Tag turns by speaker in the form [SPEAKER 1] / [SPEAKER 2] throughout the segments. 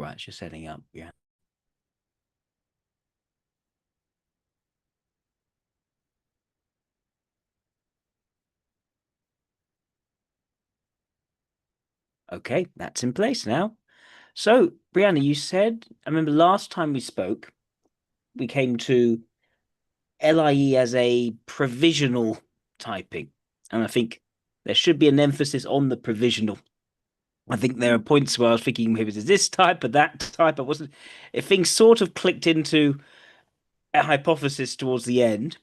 [SPEAKER 1] right, it's just setting up. Yeah. Okay, that's in place now. So, Brianna, you said, I remember last time we spoke, we came to LIE as a provisional typing. And I think there should be an emphasis on the provisional. I think there are points where I was thinking maybe it's this type or that type. I wasn't, if things sort of clicked into a hypothesis towards the end.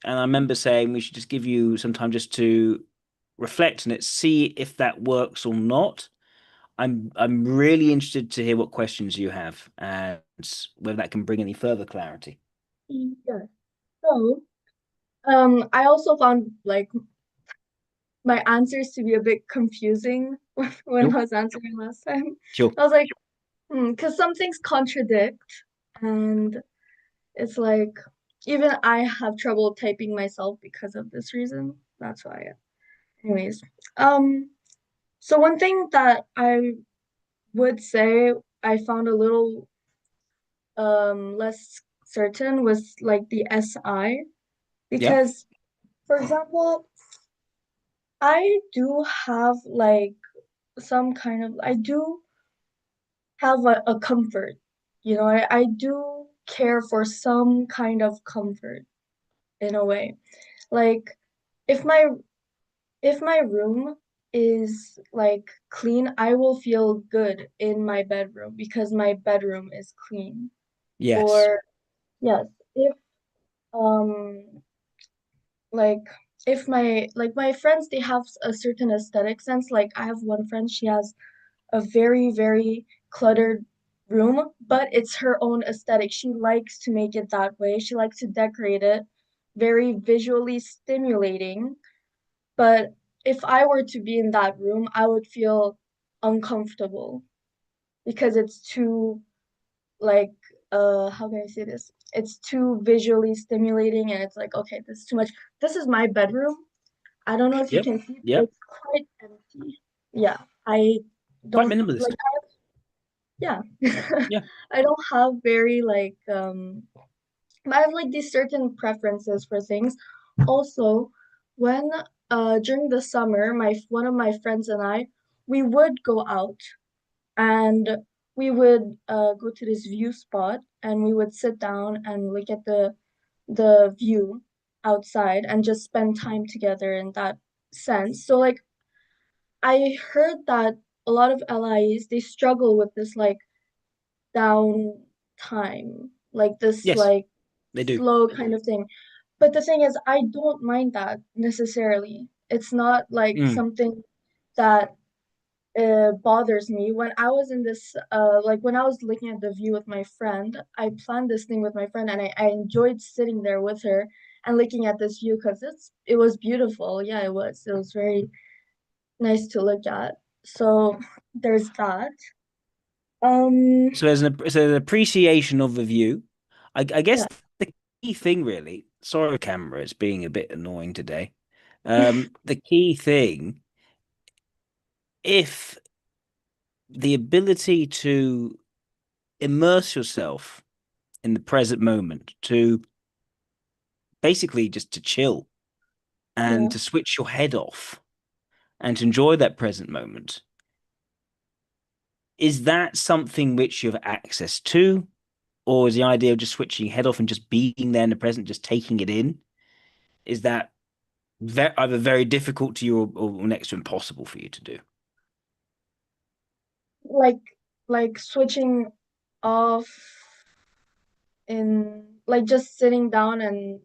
[SPEAKER 1] And I remember saying we should just give you some time just to reflect on it, see if that works or not. I'm really interested to hear what questions you have and whether that can bring any further clarity.
[SPEAKER 2] Yeah. So, I also found like my answers to be a bit confusing when
[SPEAKER 1] Sure.
[SPEAKER 2] I was answering last time.
[SPEAKER 1] Sure.
[SPEAKER 2] I was like, because some things contradict, and it's like even I have trouble typing myself because of this reason. That's why. Anyways, um, so one thing that I would say I found a little less certain was like the SI
[SPEAKER 1] Yeah.
[SPEAKER 2] because, for example, I do have like I do have a comfort. I do care for some kind of comfort in a way. Like if my if my room is like clean, I will feel good in my bedroom because my bedroom is clean.
[SPEAKER 1] Yes.
[SPEAKER 2] Or yes, if um like if my friends, they have a certain aesthetic sense. Like I have one friend, she has a very, very cluttered room, but it's her own aesthetic. She likes to make it that way. She likes to decorate it very visually stimulating. But if I were to be in that room, I would feel uncomfortable because it's too like how can I say this? It's too visually stimulating and it's like, okay, this is too much. This is my bedroom. I don't know if you
[SPEAKER 1] Yep.
[SPEAKER 2] can see, but
[SPEAKER 1] Yep.
[SPEAKER 2] it's quite empty. Yeah, I
[SPEAKER 1] Quite
[SPEAKER 2] don't like
[SPEAKER 1] minimalist.
[SPEAKER 2] yeah.
[SPEAKER 1] Yeah.
[SPEAKER 2] I don't have very I have like these certain preferences for things. Also, when during the summer, my one of my friends and I, we would go out and we would go to this view spot and we would sit down and look at the view outside and just spend time together in that sense. So like I heard that a lot of LIs, they struggle with this like down time, like this
[SPEAKER 1] Yes,
[SPEAKER 2] like
[SPEAKER 1] they do.
[SPEAKER 2] slow kind of thing. But the thing is, I don't mind that necessarily. It's not like
[SPEAKER 1] Mm.
[SPEAKER 2] something that bothers me. When I was in this like when I was looking at the view with my friend, I planned this thing with my friend and I enjoyed sitting there with her and looking at this view because it was beautiful. Yeah, it was. It was very nice to look at. So there's that. Um,
[SPEAKER 1] So there's an appreciation of the view. I guess
[SPEAKER 2] yeah.
[SPEAKER 1] the key thing really, sorry camera, it's being a bit annoying today. The key thing, if the ability to immerse yourself in the present moment, to basically just to chill and
[SPEAKER 2] Yeah.
[SPEAKER 1] to switch your head off and to enjoy that present moment, is that something which you have access to? Or is the idea of just switching your head off and just being there in the present, just taking it in? Is that either very difficult to you or next to impossible for you to do?
[SPEAKER 2] Like switching off in like just sitting down and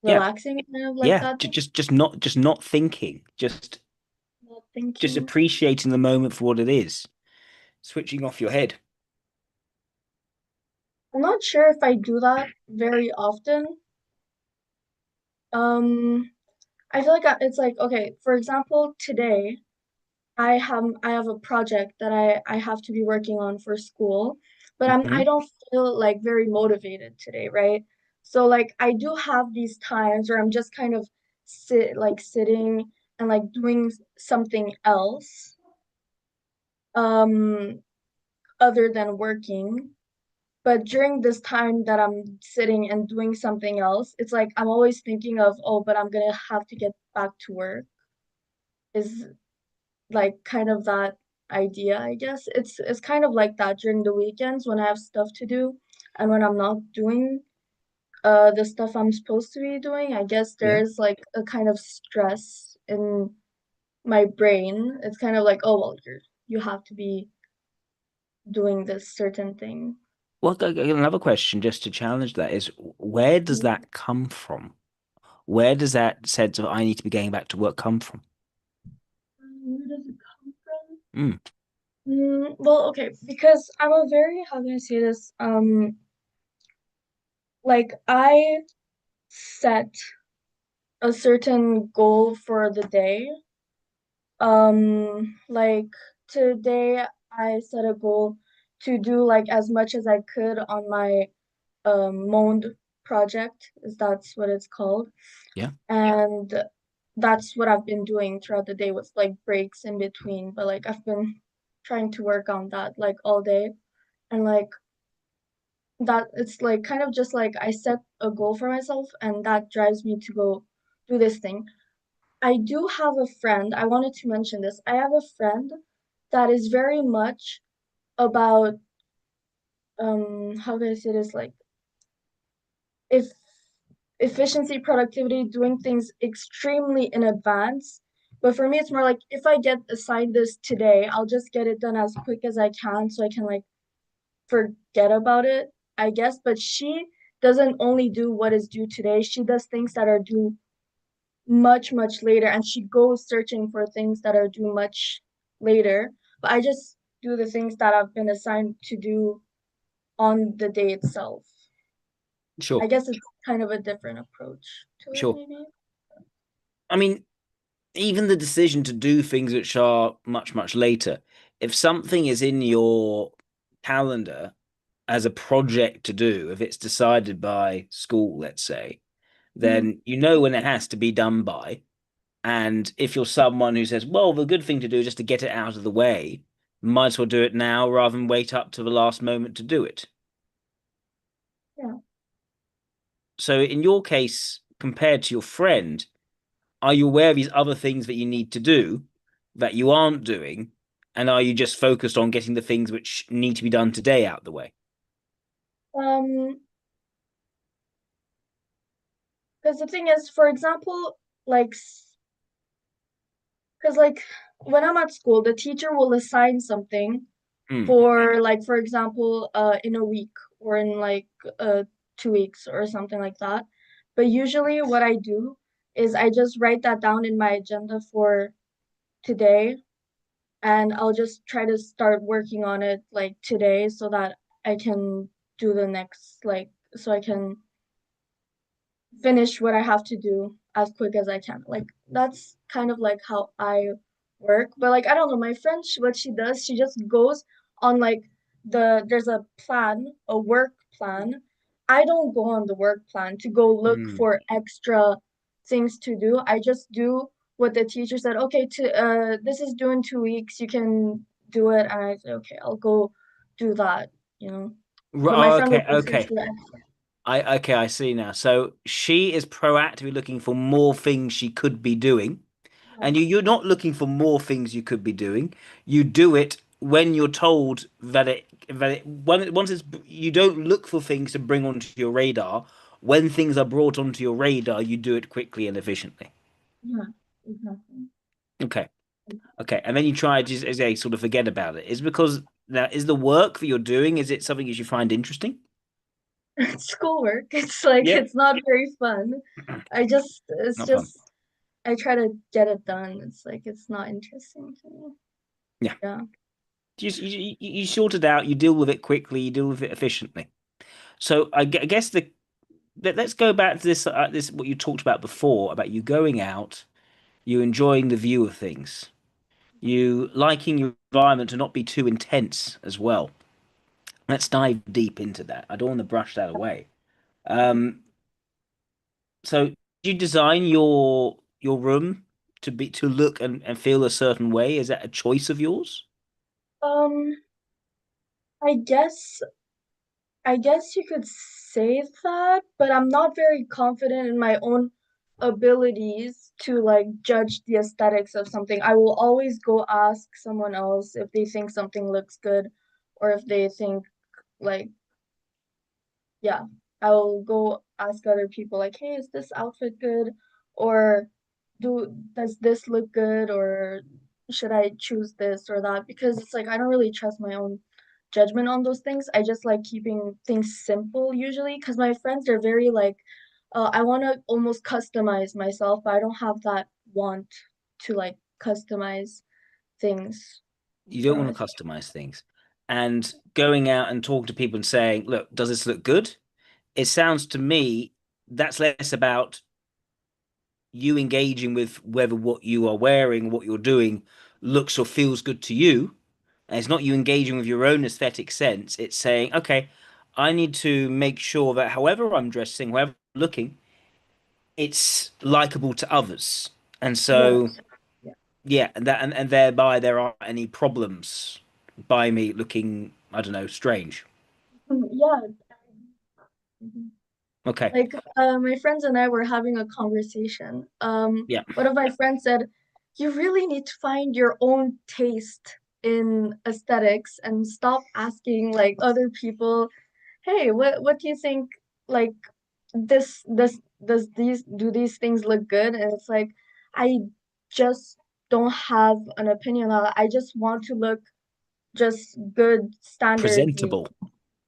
[SPEAKER 1] Yeah,
[SPEAKER 2] relaxing kind of like
[SPEAKER 1] yeah.
[SPEAKER 2] that thing.
[SPEAKER 1] Just not thinking,
[SPEAKER 2] Not
[SPEAKER 1] just
[SPEAKER 2] thinking.
[SPEAKER 1] appreciating the moment for what it is, switching off your head.
[SPEAKER 2] I'm not sure if I do that very often. Um, I feel like it's like okay, for example, today I have a project that I have to be working on for school, but I
[SPEAKER 1] Mhm.
[SPEAKER 2] don't feel like very motivated today, right? So like I do have these times where I'm just kind of sitting and like doing something else. Um, other than working. But during this time that I'm sitting and doing something else, it's like I'm always thinking of, oh, but I'm gonna have to get back to work. Is like kind of that idea, I guess. It's kind of like that during the weekends when I have stuff to do and when I'm not doing the stuff I'm supposed to be doing. I guess there
[SPEAKER 1] Yeah.
[SPEAKER 2] is like a kind of stress in my brain. It's kind of like, oh well, you have to be doing this certain thing.
[SPEAKER 1] Well, another question just to challenge that is where does
[SPEAKER 2] Mm,
[SPEAKER 1] that come from? Where does that sense of I need to be getting back to work come from?
[SPEAKER 2] where does it come from?
[SPEAKER 1] Mm,
[SPEAKER 2] Well, okay, because I'm a very, how can I say this? Like I set a certain goal for the day. Like today I set a goal to do like as much as I could on my Monde project, is that's what it's called.
[SPEAKER 1] yeah,
[SPEAKER 2] And that's what I've been doing throughout the day with like breaks in between. But like I've been trying to work on that like all day. And like that it's like kind of just like I set a goal for myself and that drives me to go do this thing. I do have a friend, I wanted to mention this. I have a friend that is very much about how do I say this, like if efficiency, productivity, doing things extremely in advance. But for me it's more like if I get assigned this today, I'll just get it done as quick as I can so I can like forget about it, I guess. But she doesn't only do what is due today, she does things that are due much, much later, and she goes searching for things that are due much later. But I just do the things that I've been assigned to do on the day itself. I
[SPEAKER 1] sure,
[SPEAKER 2] guess it's kind of a different approach to it,
[SPEAKER 1] sure.
[SPEAKER 2] maybe.
[SPEAKER 1] I mean, even the decision to do things which are much, much later, if something is in your calendar as a project to do, if it's decided by school, let's say,
[SPEAKER 2] Mhm.
[SPEAKER 1] then you know when it has to be done by. And if you're someone who says, well, the good thing to do is just to get it out of the way, might as well do it now rather than wait up to the last moment to do it.
[SPEAKER 2] Yeah.
[SPEAKER 1] So in your case, compared to your friend, are you aware of these other things that you need to do that you aren't doing? And are you just focused on getting the things which need to be done today out the way?
[SPEAKER 2] Um, because the thing is, for example, like, because like when I'm at school, the teacher will assign something
[SPEAKER 1] Hmm.
[SPEAKER 2] for like, for example, in a week or in like 2 weeks or something like that. But usually what I do is I just write that down in my agenda for today and I'll just try to start working on it like today so that I can do the next like so I can finish what I have to do as quick as I can. Like that's kind of like how I work. But like I don't know, my friend, what she does, she just goes on like there's a plan, a work plan. I don't go on the work plan to go look
[SPEAKER 1] Hmm.
[SPEAKER 2] for extra things to do. I just do what the teacher said. Okay, to this is due in 2 weeks. You can do it, and I say, okay, I'll go do that. You know. But my
[SPEAKER 1] Oh,
[SPEAKER 2] friend will
[SPEAKER 1] okay,
[SPEAKER 2] go search
[SPEAKER 1] okay.
[SPEAKER 2] for extra.
[SPEAKER 1] I see now. So she is proactively looking for more things she could be doing. And you're not looking for more things you could be doing. You do it when you're told once it's you don't look for things to bring onto your radar. When things are brought onto your radar, you do it quickly and efficiently.
[SPEAKER 2] Yeah, exactly.
[SPEAKER 1] Okay. Okay. And then you try to as a sort of forget about it. Is because now is the work that you're doing, is it something that you find interesting?
[SPEAKER 2] It's schoolwork. It's like
[SPEAKER 1] Yeah.
[SPEAKER 2] it's not very fun. It's
[SPEAKER 1] Not fun.
[SPEAKER 2] just I try to get it done. It's like it's not interesting to me.
[SPEAKER 1] Yeah.
[SPEAKER 2] Yeah.
[SPEAKER 1] You sort it out, you deal with it quickly, you deal with it efficiently. So I guess let's go back to this what you talked about before about you going out, you enjoying the view of things, you liking your environment to not be too intense as well. Let's dive deep into that. I don't want to brush that away. Um, so did you design your room to look and feel a certain way? Is that a choice of yours?
[SPEAKER 2] Um, I guess I guess you could say that, but I'm not very confident in my own abilities to like judge the aesthetics of something. I will always go ask someone else if they think something looks good or if they think like yeah, I'll go ask other people like, "Hey, is this outfit good?" Or does this look good or should I choose this or that? Because it's like I don't really trust my own judgment on those things. I just like keeping things simple usually because my friends are very like I want to almost customize myself, but I don't have that want to like customize things
[SPEAKER 1] You
[SPEAKER 2] for
[SPEAKER 1] don't want to
[SPEAKER 2] myself.
[SPEAKER 1] customize things. And going out and talking to people and saying, look, does this look good? It sounds to me that's less about you engaging with whether what you are wearing, what you're doing looks or feels good to you. And it's not you engaging with your own aesthetic sense. It's saying, okay, I need to make sure that however I'm dressing, however I'm looking, it's likable to others. And so,
[SPEAKER 2] Yes. Yeah.
[SPEAKER 1] yeah, and thereby there aren't any problems by me looking, I don't know, strange.
[SPEAKER 2] Yeah.
[SPEAKER 1] Okay.
[SPEAKER 2] Like, my friends and I were having a conversation.
[SPEAKER 1] Yeah.
[SPEAKER 2] One of my friends said, "You really need to find your own taste in aesthetics and stop asking like other people, hey, what do you think? Like, this does these do these things look good?" And it's like, I just don't have an opinion on it. I just want to look just good, standard,
[SPEAKER 1] Presentable.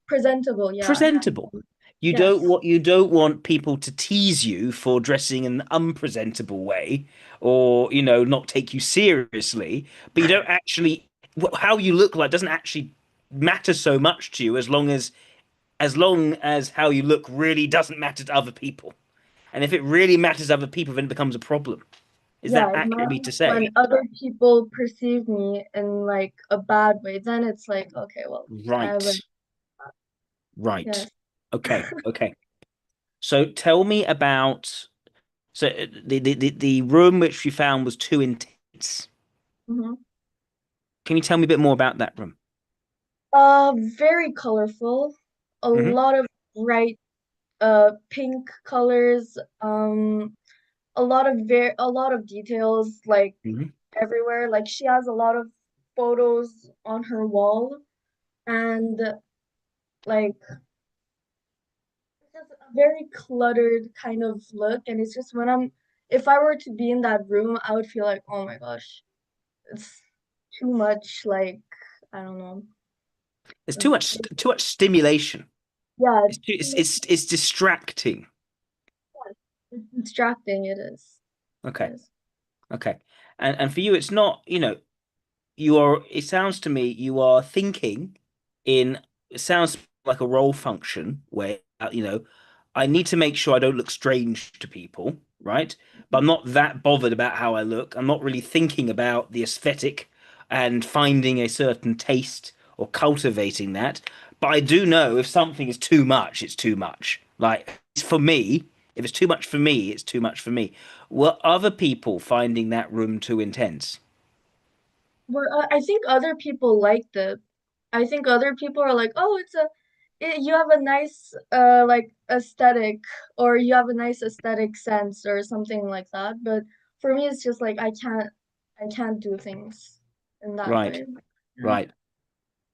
[SPEAKER 2] presentable. Yeah.
[SPEAKER 1] Presentable.
[SPEAKER 2] Yes.
[SPEAKER 1] You don't want people to tease you for dressing in an unpresentable way or, not take you seriously, but you don't actually how you look like doesn't actually matter so much to you as long as how you look really doesn't matter to other people. And if it really matters to other people, then it becomes a problem. Is that
[SPEAKER 2] Yeah, it
[SPEAKER 1] accurate of me to
[SPEAKER 2] matters when
[SPEAKER 1] say?
[SPEAKER 2] other people perceive me in like a bad way. Then it's like, okay, well, I have a
[SPEAKER 1] Right. Right.
[SPEAKER 2] yes.
[SPEAKER 1] Okay. Okay. So tell me about the room which you found was too intense.
[SPEAKER 2] hmm
[SPEAKER 1] Can you tell me a bit more about that room?
[SPEAKER 2] Very colorful. A
[SPEAKER 1] Hmm.
[SPEAKER 2] lot of bright pink colors. A lot of details like
[SPEAKER 1] Hmm.
[SPEAKER 2] everywhere. Like she has a lot of photos on her wall and like it's just a very cluttered kind of look. And it's just when if I were to be in that room, I would feel like, oh my gosh, it's too much. Like, I don't know.
[SPEAKER 1] There's
[SPEAKER 2] Uh,
[SPEAKER 1] too much stimulation.
[SPEAKER 2] Yeah,
[SPEAKER 1] It's too,
[SPEAKER 2] too
[SPEAKER 1] it's,
[SPEAKER 2] much.
[SPEAKER 1] it's it's distracting.
[SPEAKER 2] It's distracting. It is. It
[SPEAKER 1] Okay.
[SPEAKER 2] is.
[SPEAKER 1] Okay. And for you, it's not, it sounds to me you are thinking in, it sounds like a role function where, I need to make sure I don't look strange to people, right? But I'm not that bothered about how I look. I'm not really thinking about the aesthetic and finding a certain taste or cultivating that. But I do know if something is too much, it's too much. Like, for me, if it's too much for me, it's too much for me. Were other people finding that room too intense?
[SPEAKER 2] I think other people liked it. I think other people are like, oh, you have a nice like aesthetic or you have a nice aesthetic sense or something like that. But for me, it's just like I can't do things in that
[SPEAKER 1] Right,
[SPEAKER 2] way. Yeah.
[SPEAKER 1] right.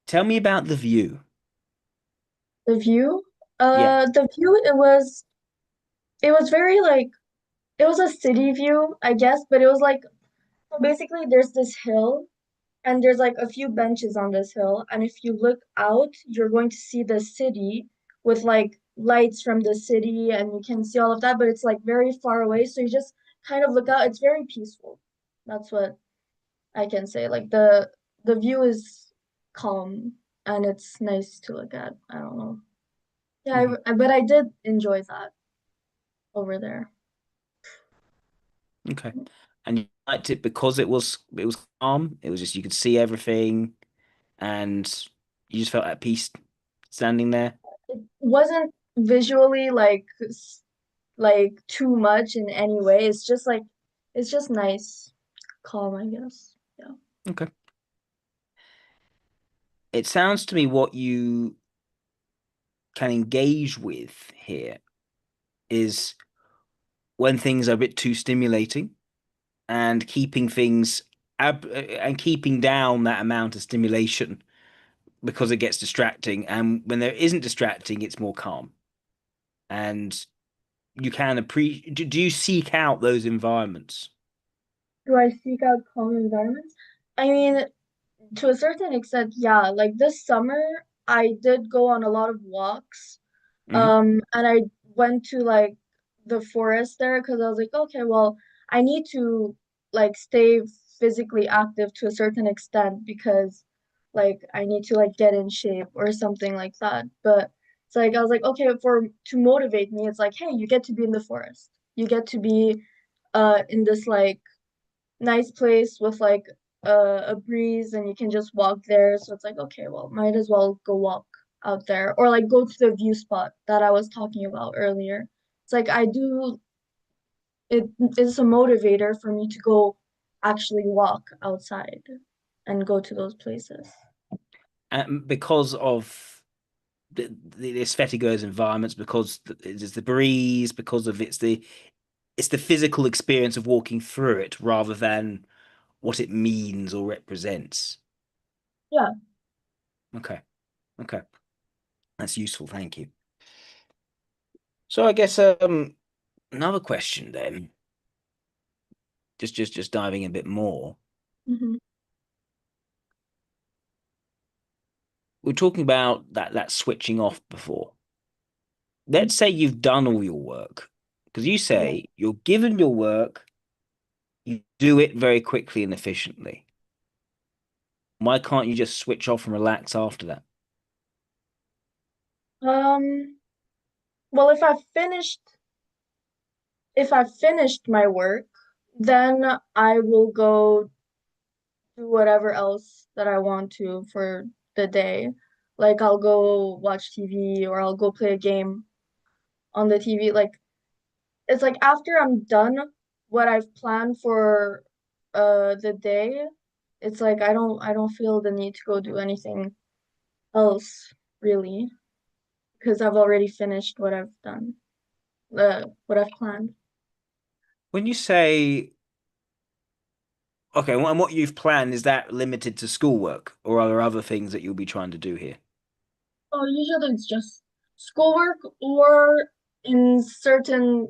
[SPEAKER 1] Tell me about the view.
[SPEAKER 2] The view,
[SPEAKER 1] Yeah.
[SPEAKER 2] the view, it was very like it was a city view, I guess, but it was like so basically there's this hill and there's like a few benches on this hill, and if you look out, you're going to see the city with like lights from the city and you can see all of that, but it's like very far away, so you just kind of look out. It's very peaceful. That's what I can say. Like the view is calm and it's nice to look at. I don't know. Yeah,
[SPEAKER 1] Hmm.
[SPEAKER 2] but I did enjoy that over there.
[SPEAKER 1] Okay. And you liked it because it was calm. It was just you could see everything and you just felt at peace standing there.
[SPEAKER 2] It wasn't visually like like too much in any way. It's just like it's just nice, calm, I guess. Yeah.
[SPEAKER 1] Okay. it sounds to me what you can engage with here is when things are a bit too stimulating and keeping things and keeping down that amount of stimulation because it gets distracting. And when there isn't distracting, it's more calm. And you can appreciate, do you seek out those environments?
[SPEAKER 2] Do I seek out calm environments? I mean, to a certain extent, yeah. Like this summer, I did go on a lot of walks.
[SPEAKER 1] Hmm.
[SPEAKER 2] And I went to like the forest there because I was like, okay, well, I need to like stay physically active to a certain extent because like I need to like get in shape or something like that. But it's like I was like, okay, for to motivate me, it's like, hey, you get to be in the forest. You get to be in this like nice place with like a breeze and you can just walk there. So it's like, okay, well, might as well go walk out there or like go to the view spot that I was talking about earlier. It's like I do it is a motivator for me to go actually walk outside and go to those places.
[SPEAKER 1] Because of the aesthetic of those environments, because it's the breeze, because of it's the physical experience of walking through it rather than what it means or represents.
[SPEAKER 2] Yeah.
[SPEAKER 1] Okay, okay, that's useful. Thank you. So I guess another question then, just diving a bit more.
[SPEAKER 2] Hmm.
[SPEAKER 1] We're talking about that switching off before. Let's say you've done all your work, because you
[SPEAKER 2] Yeah.
[SPEAKER 1] say you're given your work, you do it very quickly and efficiently. Why can't you just switch off and relax after that?
[SPEAKER 2] Well, if I finished my work, then I will go do whatever else that I want to for the day. Like I'll go watch TV or I'll go play a game on the TV. Like it's like after I'm done what I've planned for the day, it's like I don't feel the need to go do anything else really because I've already finished what I've done, what I've planned.
[SPEAKER 1] When you say, okay, and what you've planned, is that limited to schoolwork, or are there other things that you'll be trying to do here?
[SPEAKER 2] Oh, usually it's just schoolwork or in certain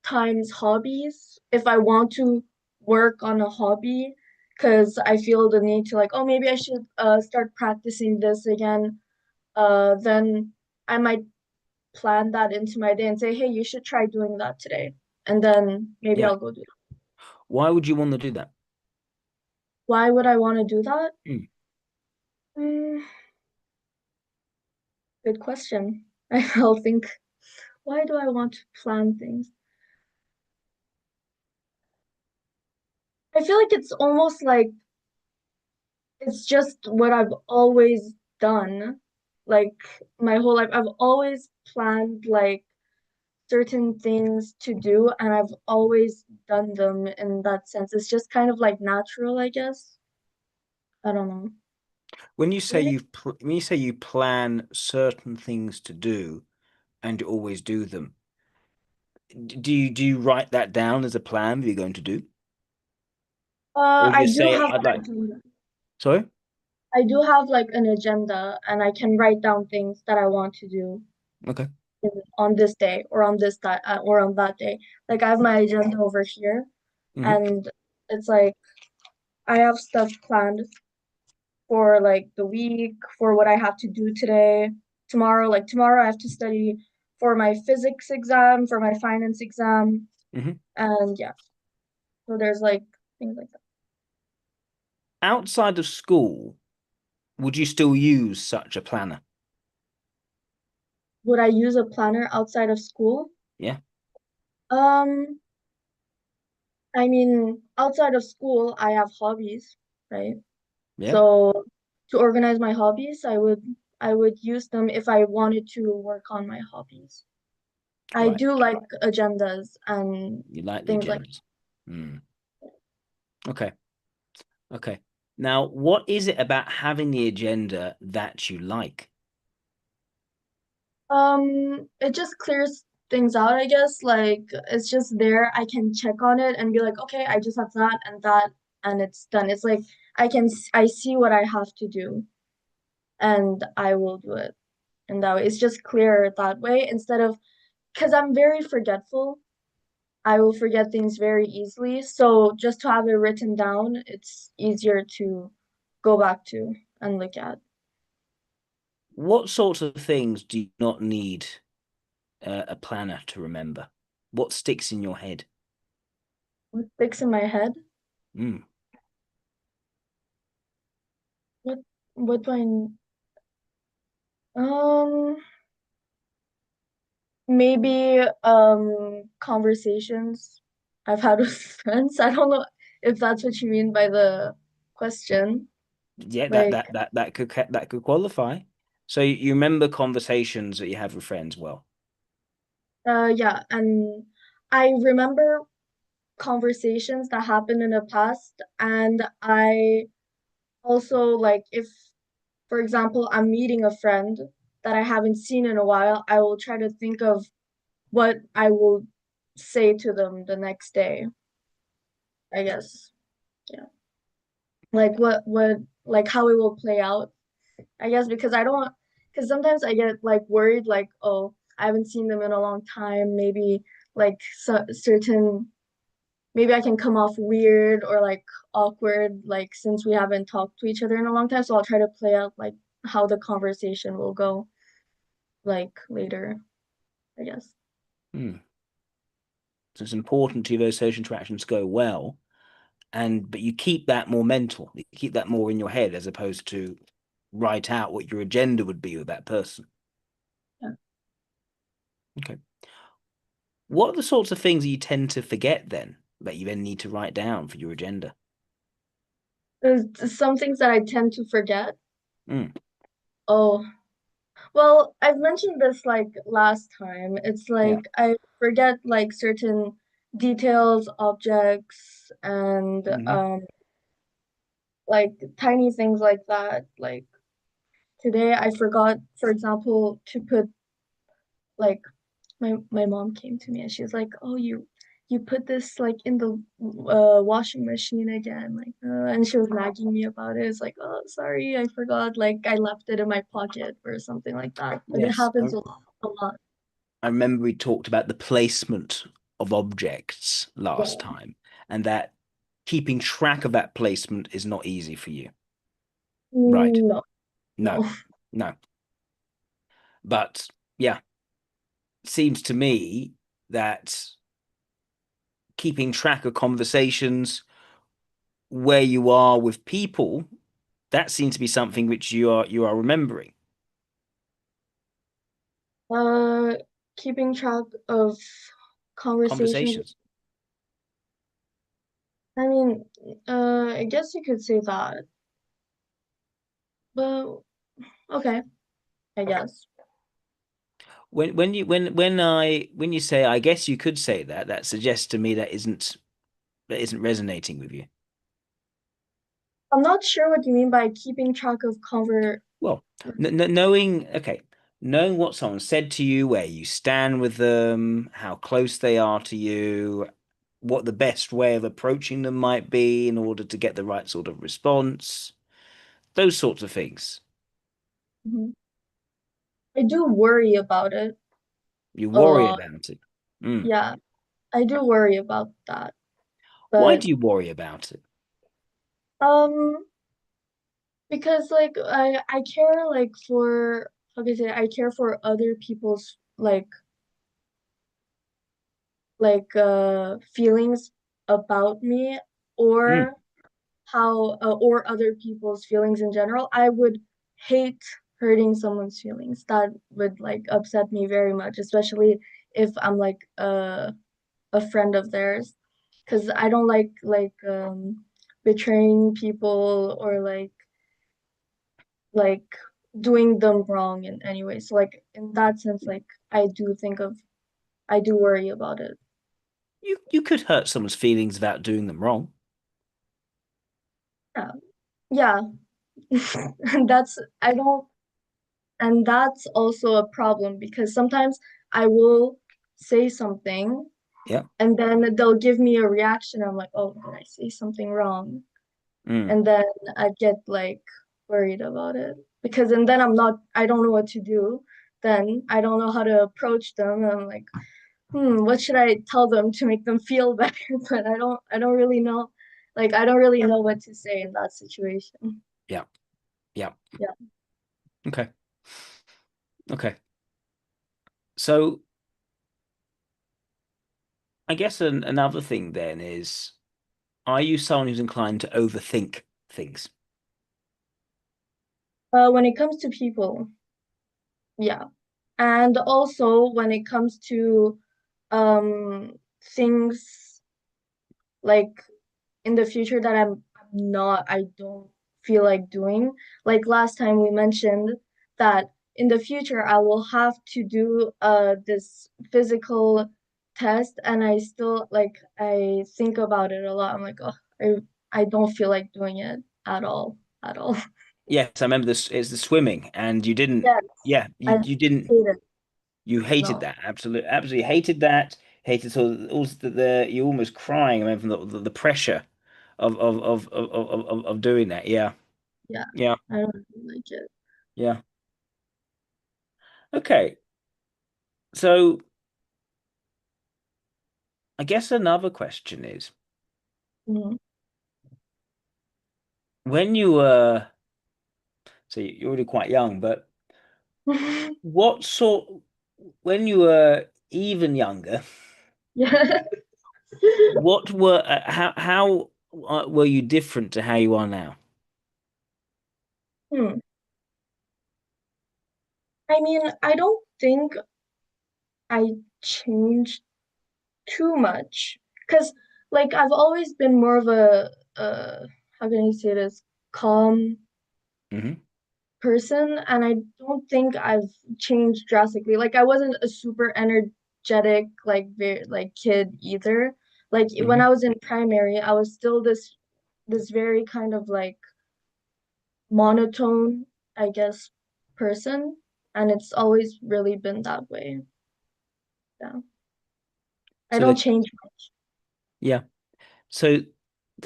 [SPEAKER 2] times hobbies. If I want to work on a hobby, because I feel the need to like, oh, maybe I should start practicing this again, then I might plan that into my day and say, hey, you should try doing that today. And then maybe
[SPEAKER 1] Yeah.
[SPEAKER 2] I'll go do it.
[SPEAKER 1] Why would you want to do that?
[SPEAKER 2] Why would I want to do that?
[SPEAKER 1] Hmm.
[SPEAKER 2] Mm, good question. I'll think, why do I want to plan things? I feel like it's almost like it's just what I've always done. Like my whole life, I've always planned like certain things to do, and I've always done them in that sense. It's just kind of like natural, I guess. I don't know. Maybe
[SPEAKER 1] When you say you plan certain things to do and you always do them, do you write that down as a plan that you're going to do? Or
[SPEAKER 2] I
[SPEAKER 1] just
[SPEAKER 2] do
[SPEAKER 1] say,
[SPEAKER 2] have
[SPEAKER 1] I'd
[SPEAKER 2] an
[SPEAKER 1] like,
[SPEAKER 2] agenda.
[SPEAKER 1] sorry?
[SPEAKER 2] I do have like an agenda, and I can write down things that I want to do
[SPEAKER 1] Okay.
[SPEAKER 2] on this day or on this that or on that day. Like I have my agenda over here,
[SPEAKER 1] Hmm.
[SPEAKER 2] and it's like I have stuff planned for like the week, for what I have to do today, tomorrow. Like tomorrow, I have to study for my physics exam, for my finance exam,
[SPEAKER 1] Hmm.
[SPEAKER 2] and yeah. So there's like things like that.
[SPEAKER 1] Outside of school, would you still use such a planner?
[SPEAKER 2] Would I use a planner outside of school?
[SPEAKER 1] Yeah.
[SPEAKER 2] Um, I mean, outside of school, I have hobbies, right?
[SPEAKER 1] Yeah.
[SPEAKER 2] So to organize my hobbies, I would use them if I wanted to work on my hobbies. I
[SPEAKER 1] Right.
[SPEAKER 2] do like agendas and
[SPEAKER 1] You like the
[SPEAKER 2] things like
[SPEAKER 1] agendas. Hmm. Okay. Okay. Now, what is it about having the agenda that you like?
[SPEAKER 2] It just clears things out, I guess. Like it's just there. I can check on it and be like, okay, I just have that, and it's done. It's like I see what I have to do, and I will do it. And that way, it's just clearer that way instead of because I'm very forgetful. I will forget things very easily. So just to have it written down, it's easier to go back to and look at.
[SPEAKER 1] What sorts of things do you not need a planner to remember? What sticks in your head?
[SPEAKER 2] What sticks in my head?
[SPEAKER 1] Mm.
[SPEAKER 2] What what do um maybe conversations I've had with friends. I don't know if that's what you mean by the question.
[SPEAKER 1] Yeah,
[SPEAKER 2] Like
[SPEAKER 1] that could qualify. So you remember conversations that you have with friends well.
[SPEAKER 2] yeah, and I remember conversations that happened in the past, and I also like if, for example, I'm meeting a friend that I haven't seen in a while, I will try to think of what I will say to them the next day, I guess. Yeah. Like what like how it will play out, I guess, because I don't because sometimes I get like worried like, oh, I haven't seen them in a long time, maybe like certain maybe I can come off weird or like awkward like since we haven't talked to each other in a long time, so I'll try to play out like how the conversation will go like later, I guess.
[SPEAKER 1] Hmm. So it's important to you those social interactions go well, and but you keep that more mental. You keep that more in your head as opposed to write out what your agenda would be with that person.
[SPEAKER 2] Yeah.
[SPEAKER 1] Okay. What are the sorts of things that you tend to forget then that you then need to write down for your agenda?
[SPEAKER 2] There's some things that I tend to forget.
[SPEAKER 1] Mm,
[SPEAKER 2] Oh, well, I've mentioned this like last time. It's
[SPEAKER 1] yeah.
[SPEAKER 2] like I forget like certain details, objects, and
[SPEAKER 1] Hmm.
[SPEAKER 2] like tiny things like that. Like today I forgot, for example, to put like my mom came to me and she was like, "Oh, you put this like in the washing machine again." Like and she was nagging me about it. It's like, "Oh, sorry, I forgot. Like I left it in my pocket or something like that." But it
[SPEAKER 1] Yes.
[SPEAKER 2] happens a lot.
[SPEAKER 1] I remember we talked about the placement of objects last
[SPEAKER 2] Yeah.
[SPEAKER 1] time, and that keeping track of that placement is not easy for you. Right.
[SPEAKER 2] No,
[SPEAKER 1] No,
[SPEAKER 2] no.
[SPEAKER 1] no. But yeah, it seems to me that keeping track of conversations where you are with people, that seems to be something which you are remembering.
[SPEAKER 2] Uh, keeping track of conversations.
[SPEAKER 1] Conversations.
[SPEAKER 2] I mean, I guess you could say that, but okay, I guess.
[SPEAKER 1] When you say I guess you could say that, that suggests to me that isn't resonating with you.
[SPEAKER 2] I'm not sure what you mean by keeping track of conver.
[SPEAKER 1] Well, knowing, okay, knowing what someone said to you, where you stand with them, how close they are to you, what the best way of approaching them might be in order to get the right sort of response, those sorts of things.
[SPEAKER 2] Mhm. I do worry about it
[SPEAKER 1] You
[SPEAKER 2] a
[SPEAKER 1] worry
[SPEAKER 2] lot.
[SPEAKER 1] about it. Mm.
[SPEAKER 2] Yeah, I do worry about that.
[SPEAKER 1] Why
[SPEAKER 2] But
[SPEAKER 1] do you worry about it?
[SPEAKER 2] um because like I care like for how can I say I care for other people's feelings about me
[SPEAKER 1] Mm.
[SPEAKER 2] or how or other people's feelings in general. I would hate hurting someone's feelings. That would like upset me very much, especially if I'm like a friend of theirs, because I don't like betraying people or like doing them wrong in any way. So like in that sense, like I do worry about it.
[SPEAKER 1] You could hurt someone's feelings without doing them wrong.
[SPEAKER 2] Yeah. Yeah. And that's I don't and that's also a problem because sometimes I will say something
[SPEAKER 1] Yeah.
[SPEAKER 2] and then they'll give me a reaction. I'm like, oh, did I say something wrong?
[SPEAKER 1] Mm.
[SPEAKER 2] And then I get like worried about it because and then I don't know what to do. Then I don't know how to approach them. And I'm like, what should I tell them to make them feel better? But I don't really know. Like I don't really know what to say in that situation.
[SPEAKER 1] Yeah. Yeah.
[SPEAKER 2] Yeah.
[SPEAKER 1] Okay. Okay. So I guess another thing then is, are you someone who's inclined to overthink things?
[SPEAKER 2] When it comes to people, yeah. And also when it comes to things like in the future that I don't feel like doing. Like last time we mentioned that in the future I will have to do this physical test and I still like I think about it a lot. I'm like, oh, I don't feel like doing it at all. At all.
[SPEAKER 1] Yes, I remember this. It's the swimming, and you didn't.
[SPEAKER 2] Yes,
[SPEAKER 1] Yeah,
[SPEAKER 2] I
[SPEAKER 1] you didn't.
[SPEAKER 2] hate it.
[SPEAKER 1] You hated
[SPEAKER 2] No.
[SPEAKER 1] that. Absolutely hated that. Hated sort of also the you almost crying. I mean, from the pressure of doing that. Yeah,
[SPEAKER 2] Yeah,
[SPEAKER 1] yeah,
[SPEAKER 2] I don't like it.
[SPEAKER 1] yeah. Okay, so I guess another question is,
[SPEAKER 2] Mhm.
[SPEAKER 1] when you were, so you're already quite young, but what sort, when you were even younger,
[SPEAKER 2] Yeah.
[SPEAKER 1] what were how were you different to how you are now?
[SPEAKER 2] Hmm. I mean, I don't think I changed too much because, like, I've always been more of a, how can I say this, calm
[SPEAKER 1] Hmm.
[SPEAKER 2] person, and I don't think I've changed drastically. Like, I wasn't a super energetic, like, very, like, kid either. Like, when
[SPEAKER 1] Hmm.
[SPEAKER 2] I was in primary, I was still this very kind of like monotone, I guess, person, and it's always really been that way. Yeah. I
[SPEAKER 1] So
[SPEAKER 2] don't
[SPEAKER 1] that,
[SPEAKER 2] change much.
[SPEAKER 1] yeah. So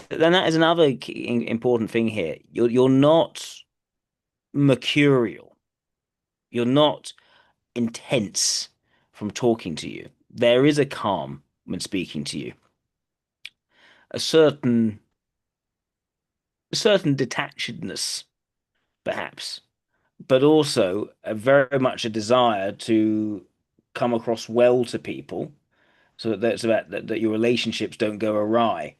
[SPEAKER 1] then that is another important thing here. You're not mercurial. You're not intense from talking to you. There is a calm when speaking to you, a certain detachedness, perhaps, but also a very much a desire to come across well to people, so that that's about that your relationships don't go awry.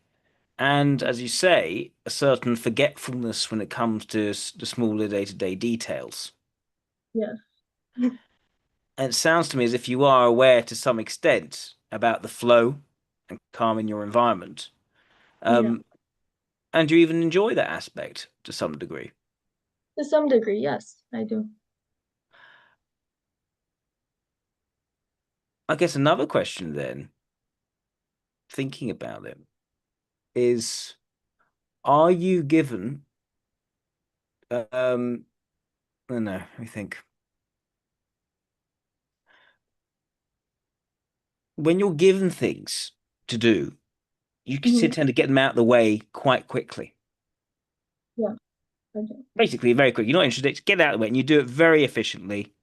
[SPEAKER 1] And as you say, a certain forgetfulness when it comes to the smaller day-to-day details.
[SPEAKER 2] Yeah.
[SPEAKER 1] And it sounds to me as if you are aware to some extent about the flow and calm in your environment.
[SPEAKER 2] Yeah.
[SPEAKER 1] Um, and you even enjoy that aspect to some degree.
[SPEAKER 2] To some degree, yes, I do.
[SPEAKER 1] I guess another question then, thinking about it, is are you given, I don't know, let me think. When you're given things to do, you
[SPEAKER 2] Hmm.
[SPEAKER 1] tend to get them out of the way quite quickly.
[SPEAKER 2] Yeah, I do.
[SPEAKER 1] Basically, very quick. You're not interested, get it out of the way, and you do it very efficiently,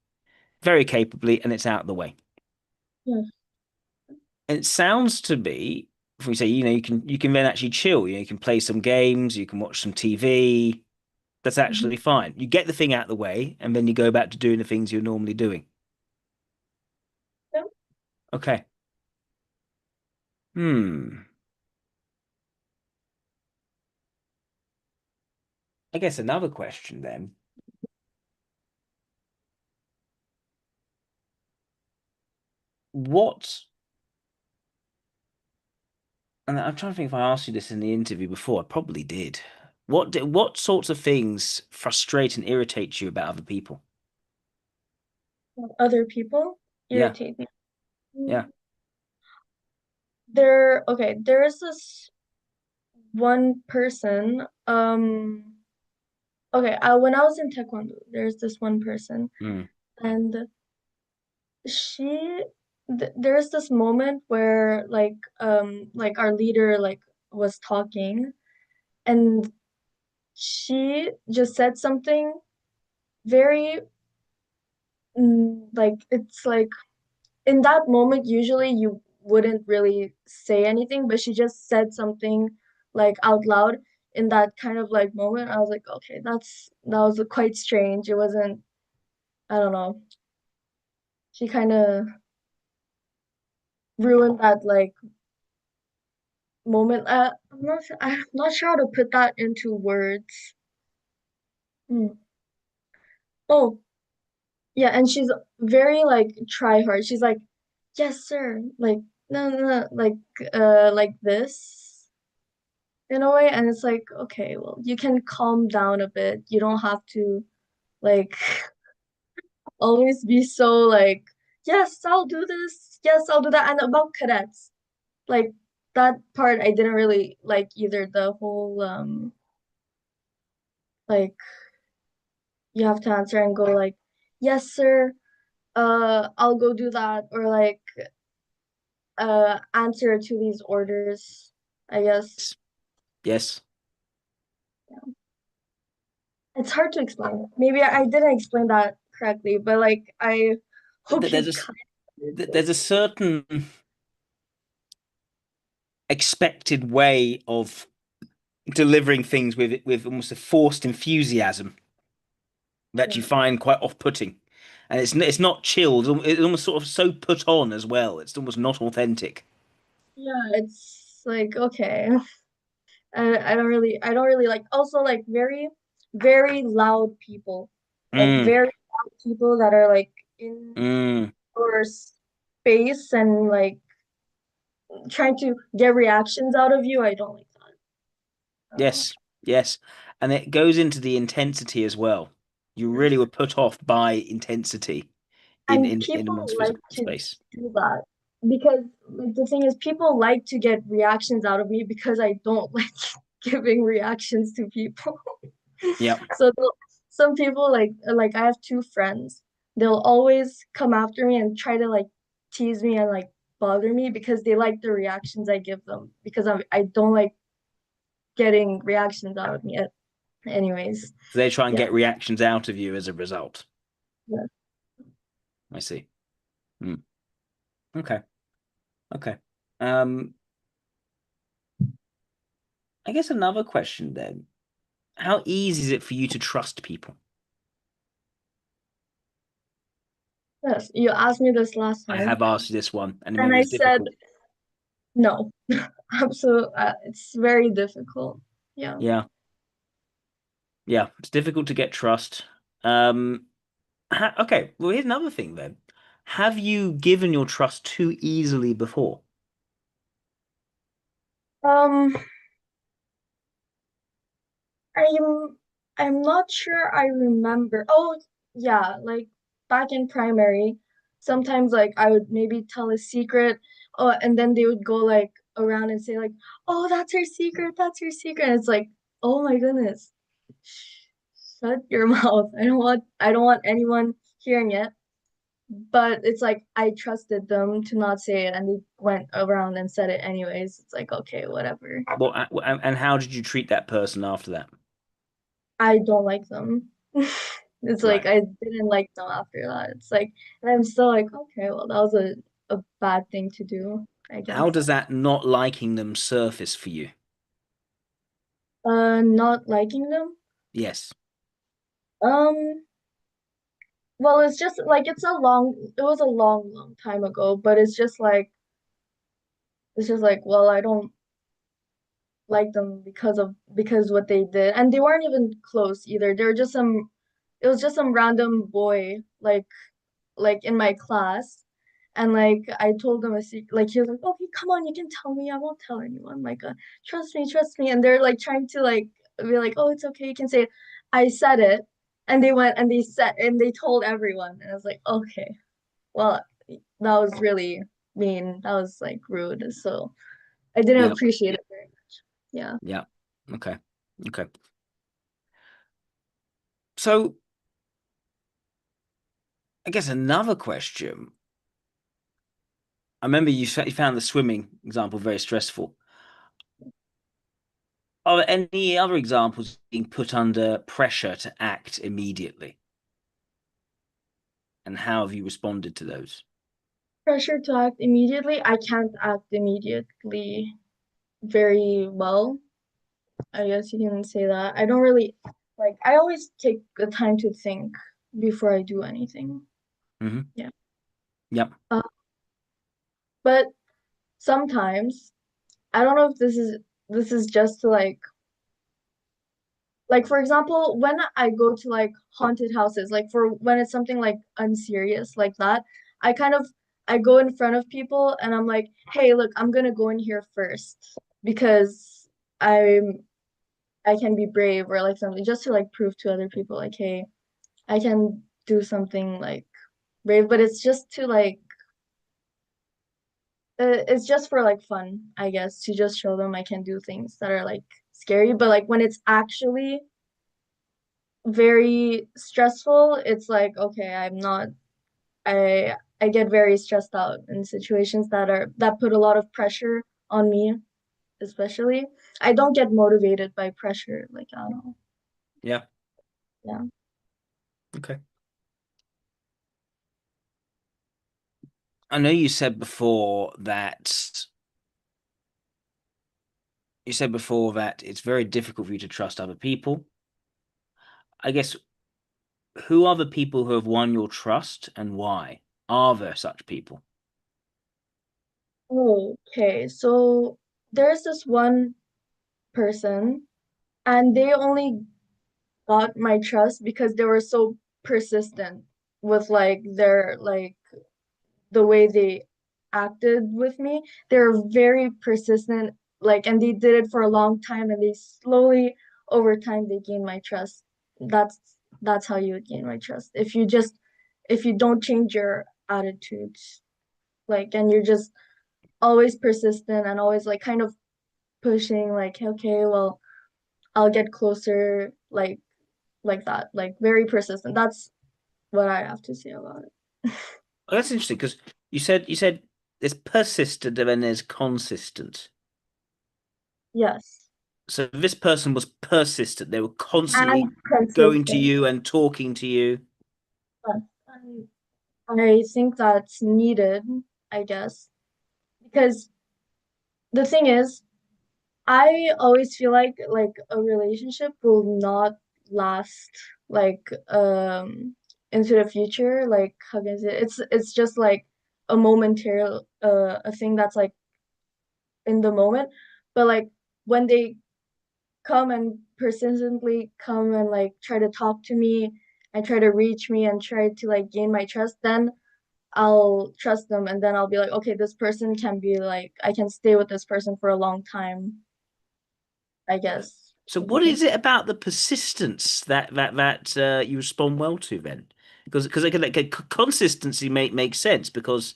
[SPEAKER 1] very capably, and it's out of the way.
[SPEAKER 2] Yes.
[SPEAKER 1] And it sounds to me, if we say, you can then actually chill. You can play some games, you can watch some TV. That's
[SPEAKER 2] Hmm.
[SPEAKER 1] actually fine. You get the thing out of the way, and then you go back to doing the things you're normally doing.
[SPEAKER 2] Yeah.
[SPEAKER 1] Okay. Hmm. I guess another question then. What, and I'm trying to think if I asked you this in the interview before. I probably did. What sorts of things frustrate and irritate you about other people?
[SPEAKER 2] Other people
[SPEAKER 1] Yeah,
[SPEAKER 2] irritate me.
[SPEAKER 1] yeah.
[SPEAKER 2] Mm, okay, there is this one person. okay, when I was in Taekwondo, there's this one person,
[SPEAKER 1] Mm,
[SPEAKER 2] and she there's this moment where like our leader like was talking, and she just said something very like it's like in that moment usually you wouldn't really say anything, but she just said something like out loud in that kind of like moment. I was like, okay, that was quite strange. It wasn't, I don't know. She kind of ruined that like moment. I'm not sure how to put that into words. Hmm. Oh, yeah, and she's very like try hard. She's like, yes, sir. Like, no, no, no, like this in a way. And it's like, okay, well, you can calm down a bit. You don't have to like always be so like, yes, I'll do this. Yes, I'll do that. And about cadets, like that part I didn't really like either. The whole like you have to answer and go like, yes, sir. I'll go do that, or like answer to these orders, I guess.
[SPEAKER 1] yes. Yes.
[SPEAKER 2] It's hard to explain. Maybe I didn't explain that correctly, but like I hope you
[SPEAKER 1] There's
[SPEAKER 2] kind of
[SPEAKER 1] there's a certain expected way of delivering things with almost a forced enthusiasm that you
[SPEAKER 2] yeah.
[SPEAKER 1] find quite off-putting. And it's not chilled. It's almost sort of so put on as well. It's almost not authentic.
[SPEAKER 2] Yeah, it's like okay. I don't really like also like very very loud people. Like
[SPEAKER 1] Mm,
[SPEAKER 2] very loud people that are like in
[SPEAKER 1] mm,
[SPEAKER 2] your space and like trying to get reactions out of you. I don't like that.
[SPEAKER 1] yes, yes. And it goes into the intensity as well. You
[SPEAKER 2] Yes.
[SPEAKER 1] really were put off by intensity
[SPEAKER 2] And
[SPEAKER 1] in
[SPEAKER 2] people
[SPEAKER 1] one's
[SPEAKER 2] like
[SPEAKER 1] physical
[SPEAKER 2] to
[SPEAKER 1] space.
[SPEAKER 2] do that because like the thing is people like to get reactions out of me because I don't like giving reactions to people.
[SPEAKER 1] Yeah.
[SPEAKER 2] So some people like I have two friends. They'll always come after me and try to like tease me and like bother me because they like the reactions I give them because I don't like getting reactions out of me. Anyways,
[SPEAKER 1] So they try and
[SPEAKER 2] yeah.
[SPEAKER 1] get reactions out of you as a result.
[SPEAKER 2] Yeah.
[SPEAKER 1] I see. Mm. Okay. Okay. Um, I guess another question then. How easy is it for you to trust people?
[SPEAKER 2] Yes, you asked me this last
[SPEAKER 1] I
[SPEAKER 2] time,
[SPEAKER 1] have asked you this one, and it
[SPEAKER 2] and I
[SPEAKER 1] was
[SPEAKER 2] said
[SPEAKER 1] difficult.
[SPEAKER 2] no. Absolutely, it's very difficult. Yeah.
[SPEAKER 1] Yeah. Yeah. It's difficult to get trust. Um, okay. Well, here's another thing then. Have you given your trust too easily before?
[SPEAKER 2] Um, I'm I'm not sure I remember. Oh, yeah, like back in primary, sometimes like I would maybe tell a secret, oh, and then they would go like around and say like, "Oh, that's her secret. That's her secret." And it's like, "Oh my goodness. Shut your mouth. I don't want anyone hearing it." But it's like I trusted them to not say it, and they went around and said it anyways. It's like, okay, whatever.
[SPEAKER 1] Well, and how did you treat that person after that?
[SPEAKER 2] I don't like them. It's like
[SPEAKER 1] Right.
[SPEAKER 2] I didn't like them after that. It's like, and I'm still like, okay, well, that was a bad thing to do, I
[SPEAKER 1] How
[SPEAKER 2] guess.
[SPEAKER 1] does that not liking them surface for you?
[SPEAKER 2] Not liking them.
[SPEAKER 1] Yes.
[SPEAKER 2] Um, well, it's just like it was a long, long time ago, but it's just like, well, I don't like them because what they did, and they weren't even close either. They were just some, it was just some random boy, like in my class. And like I told them a secret, like he was like, okay, come on, you can tell me, I won't tell anyone. Like, trust me. And they're like trying to like be like, oh, it's okay, you can say it. I said it, and they went and they told everyone. And I was like, okay, well, that was really mean. That was like rude. So I didn't
[SPEAKER 1] Yeah.
[SPEAKER 2] appreciate it very much. Yeah.
[SPEAKER 1] Yeah. Okay. Okay. So I guess another question. I remember you found the swimming example very stressful. Are there any other examples of being put under pressure to act immediately? And how have you responded to those?
[SPEAKER 2] Pressure to act immediately. I can't act immediately very well. I guess you can say that. I don't really like, I always take the time to think before I do anything.
[SPEAKER 1] Hmm.
[SPEAKER 2] Yeah.
[SPEAKER 1] Yep.
[SPEAKER 2] Uh, but sometimes, I don't know if this is just to like for example, when I go to like haunted houses, like for when it's something like unserious like that, I kind of I go in front of people and I'm like, "Hey, look, I'm gonna go in here first because I'm I can be brave or like something just to like prove to other people like, hey, I can do something like brave, but it's just to like it's just for like fun, I guess, to just show them I can do things that are like scary, but like when it's actually very stressful, it's like, okay, I get very stressed out in situations that put a lot of pressure on me, especially. I don't get motivated by pressure, like I don't know.
[SPEAKER 1] Yeah.
[SPEAKER 2] Yeah.
[SPEAKER 1] Okay. I know you said before that it's very difficult for you to trust other people. I guess who are the people who have won your trust and why? Are there such people?
[SPEAKER 2] Okay, so there's this one person, and they only got my trust because they were so persistent with like their like the way they acted with me. They're very persistent, like, and they did it for a long time, and they slowly, over time, they gain my trust. That's that's how you gain my trust. If you don't change your attitudes, like, and you're just always persistent and always like kind of pushing, like, okay, well, I'll get closer, like that, like very persistent. That's what I have to say about it.
[SPEAKER 1] Oh, that's interesting because you said there's persistent and then there's consistent.
[SPEAKER 2] Yes.
[SPEAKER 1] So this person was persistent. They were constantly
[SPEAKER 2] And
[SPEAKER 1] going to
[SPEAKER 2] consistent.
[SPEAKER 1] you and talking to you.
[SPEAKER 2] Yes. I think that's needed, I guess, because the thing is, I always feel like a relationship will not last like into the future. Like how can I say it? It's just like a momentary a thing that's like in the moment. But like when they come and persistently come and like try to talk to me and try to reach me and try to like gain my trust, then I'll trust them and then I'll be like, okay, this person can be like, I can stay with this person for a long time, I guess,
[SPEAKER 1] So
[SPEAKER 2] if you
[SPEAKER 1] what
[SPEAKER 2] can.
[SPEAKER 1] is it about the persistence that you respond well to then? Because like, consistency makes sense because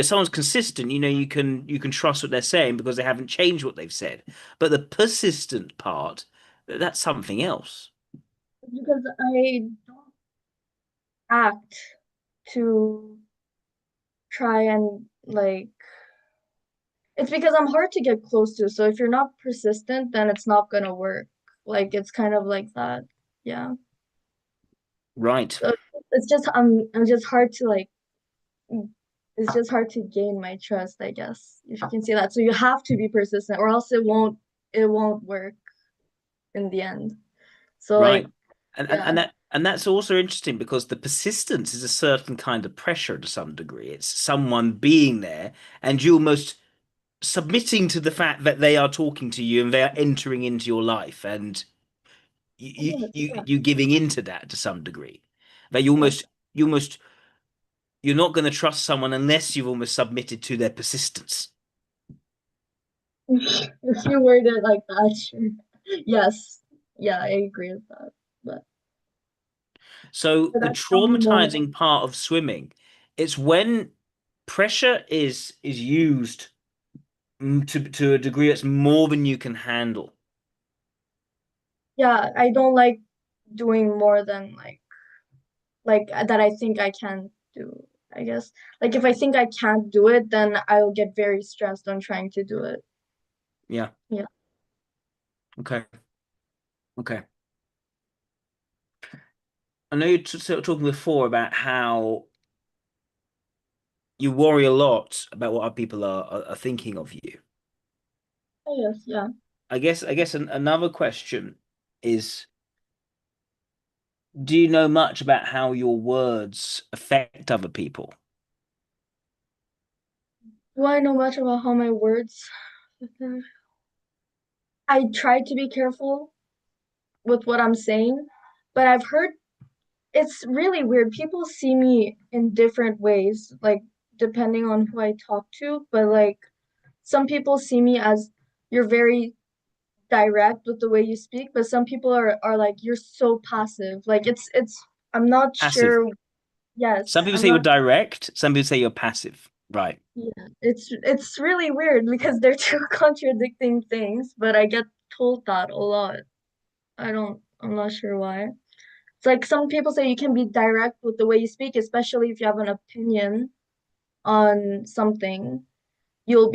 [SPEAKER 1] someone's consistent, you can trust what they're saying because they haven't changed what they've said. But the persistent part, that's something else.
[SPEAKER 2] Because I don't act to try and like, it's because I'm hard to get close to. So if you're not persistent, then it's not gonna work. Like it's kind of like that. Yeah.
[SPEAKER 1] Right,
[SPEAKER 2] So it's just I'm just hard to like it's just hard to gain my trust, I guess, if you can say that. So you have to be persistent or else it won't work in the end. So
[SPEAKER 1] right.
[SPEAKER 2] like
[SPEAKER 1] And
[SPEAKER 2] yeah.
[SPEAKER 1] that's also interesting because the persistence is a certain kind of pressure to some degree. It's someone being there and you almost submitting to the fact that they are talking to you and they are entering into your life and
[SPEAKER 2] Oh, yeah,
[SPEAKER 1] you giving into that to some degree. That
[SPEAKER 2] yeah.
[SPEAKER 1] you almost you're not going to trust someone unless you've almost submitted to their persistence.
[SPEAKER 2] If you word it like that, sure. Yes. Yeah, I agree with that. But
[SPEAKER 1] So the
[SPEAKER 2] that's the only moment.
[SPEAKER 1] traumatizing part of swimming, it's when pressure is used to a degree that's more than you can handle.
[SPEAKER 2] Yeah, I don't like doing more than like that I think I can do, I guess. Like if I think I can't do it, then I'll get very stressed on trying to do it.
[SPEAKER 1] Yeah.
[SPEAKER 2] Yeah.
[SPEAKER 1] Okay. Okay. I know you sort of talking before about how you worry a lot about what other people are thinking of you.
[SPEAKER 2] Oh, yes, yeah.
[SPEAKER 1] I guess another question is, do you know much about how your words affect other people?
[SPEAKER 2] Do I know much about how my words? I try to be careful with what I'm saying, but I've heard it's really weird. People see me in different ways, like depending on who I talk to, but like some people see me as you're very direct with the way you speak, but some people are like you're so passive. Like it's I'm not
[SPEAKER 1] Passive.
[SPEAKER 2] sure. Yes,
[SPEAKER 1] Some people
[SPEAKER 2] I'm
[SPEAKER 1] say you're
[SPEAKER 2] not.
[SPEAKER 1] direct, some people say you're passive. Right.
[SPEAKER 2] Yeah, it's really weird because they're two contradicting things, but I get told that a lot. I'm not sure why. It's like some people say you can be direct with the way you speak, especially if you have an opinion on something. You'll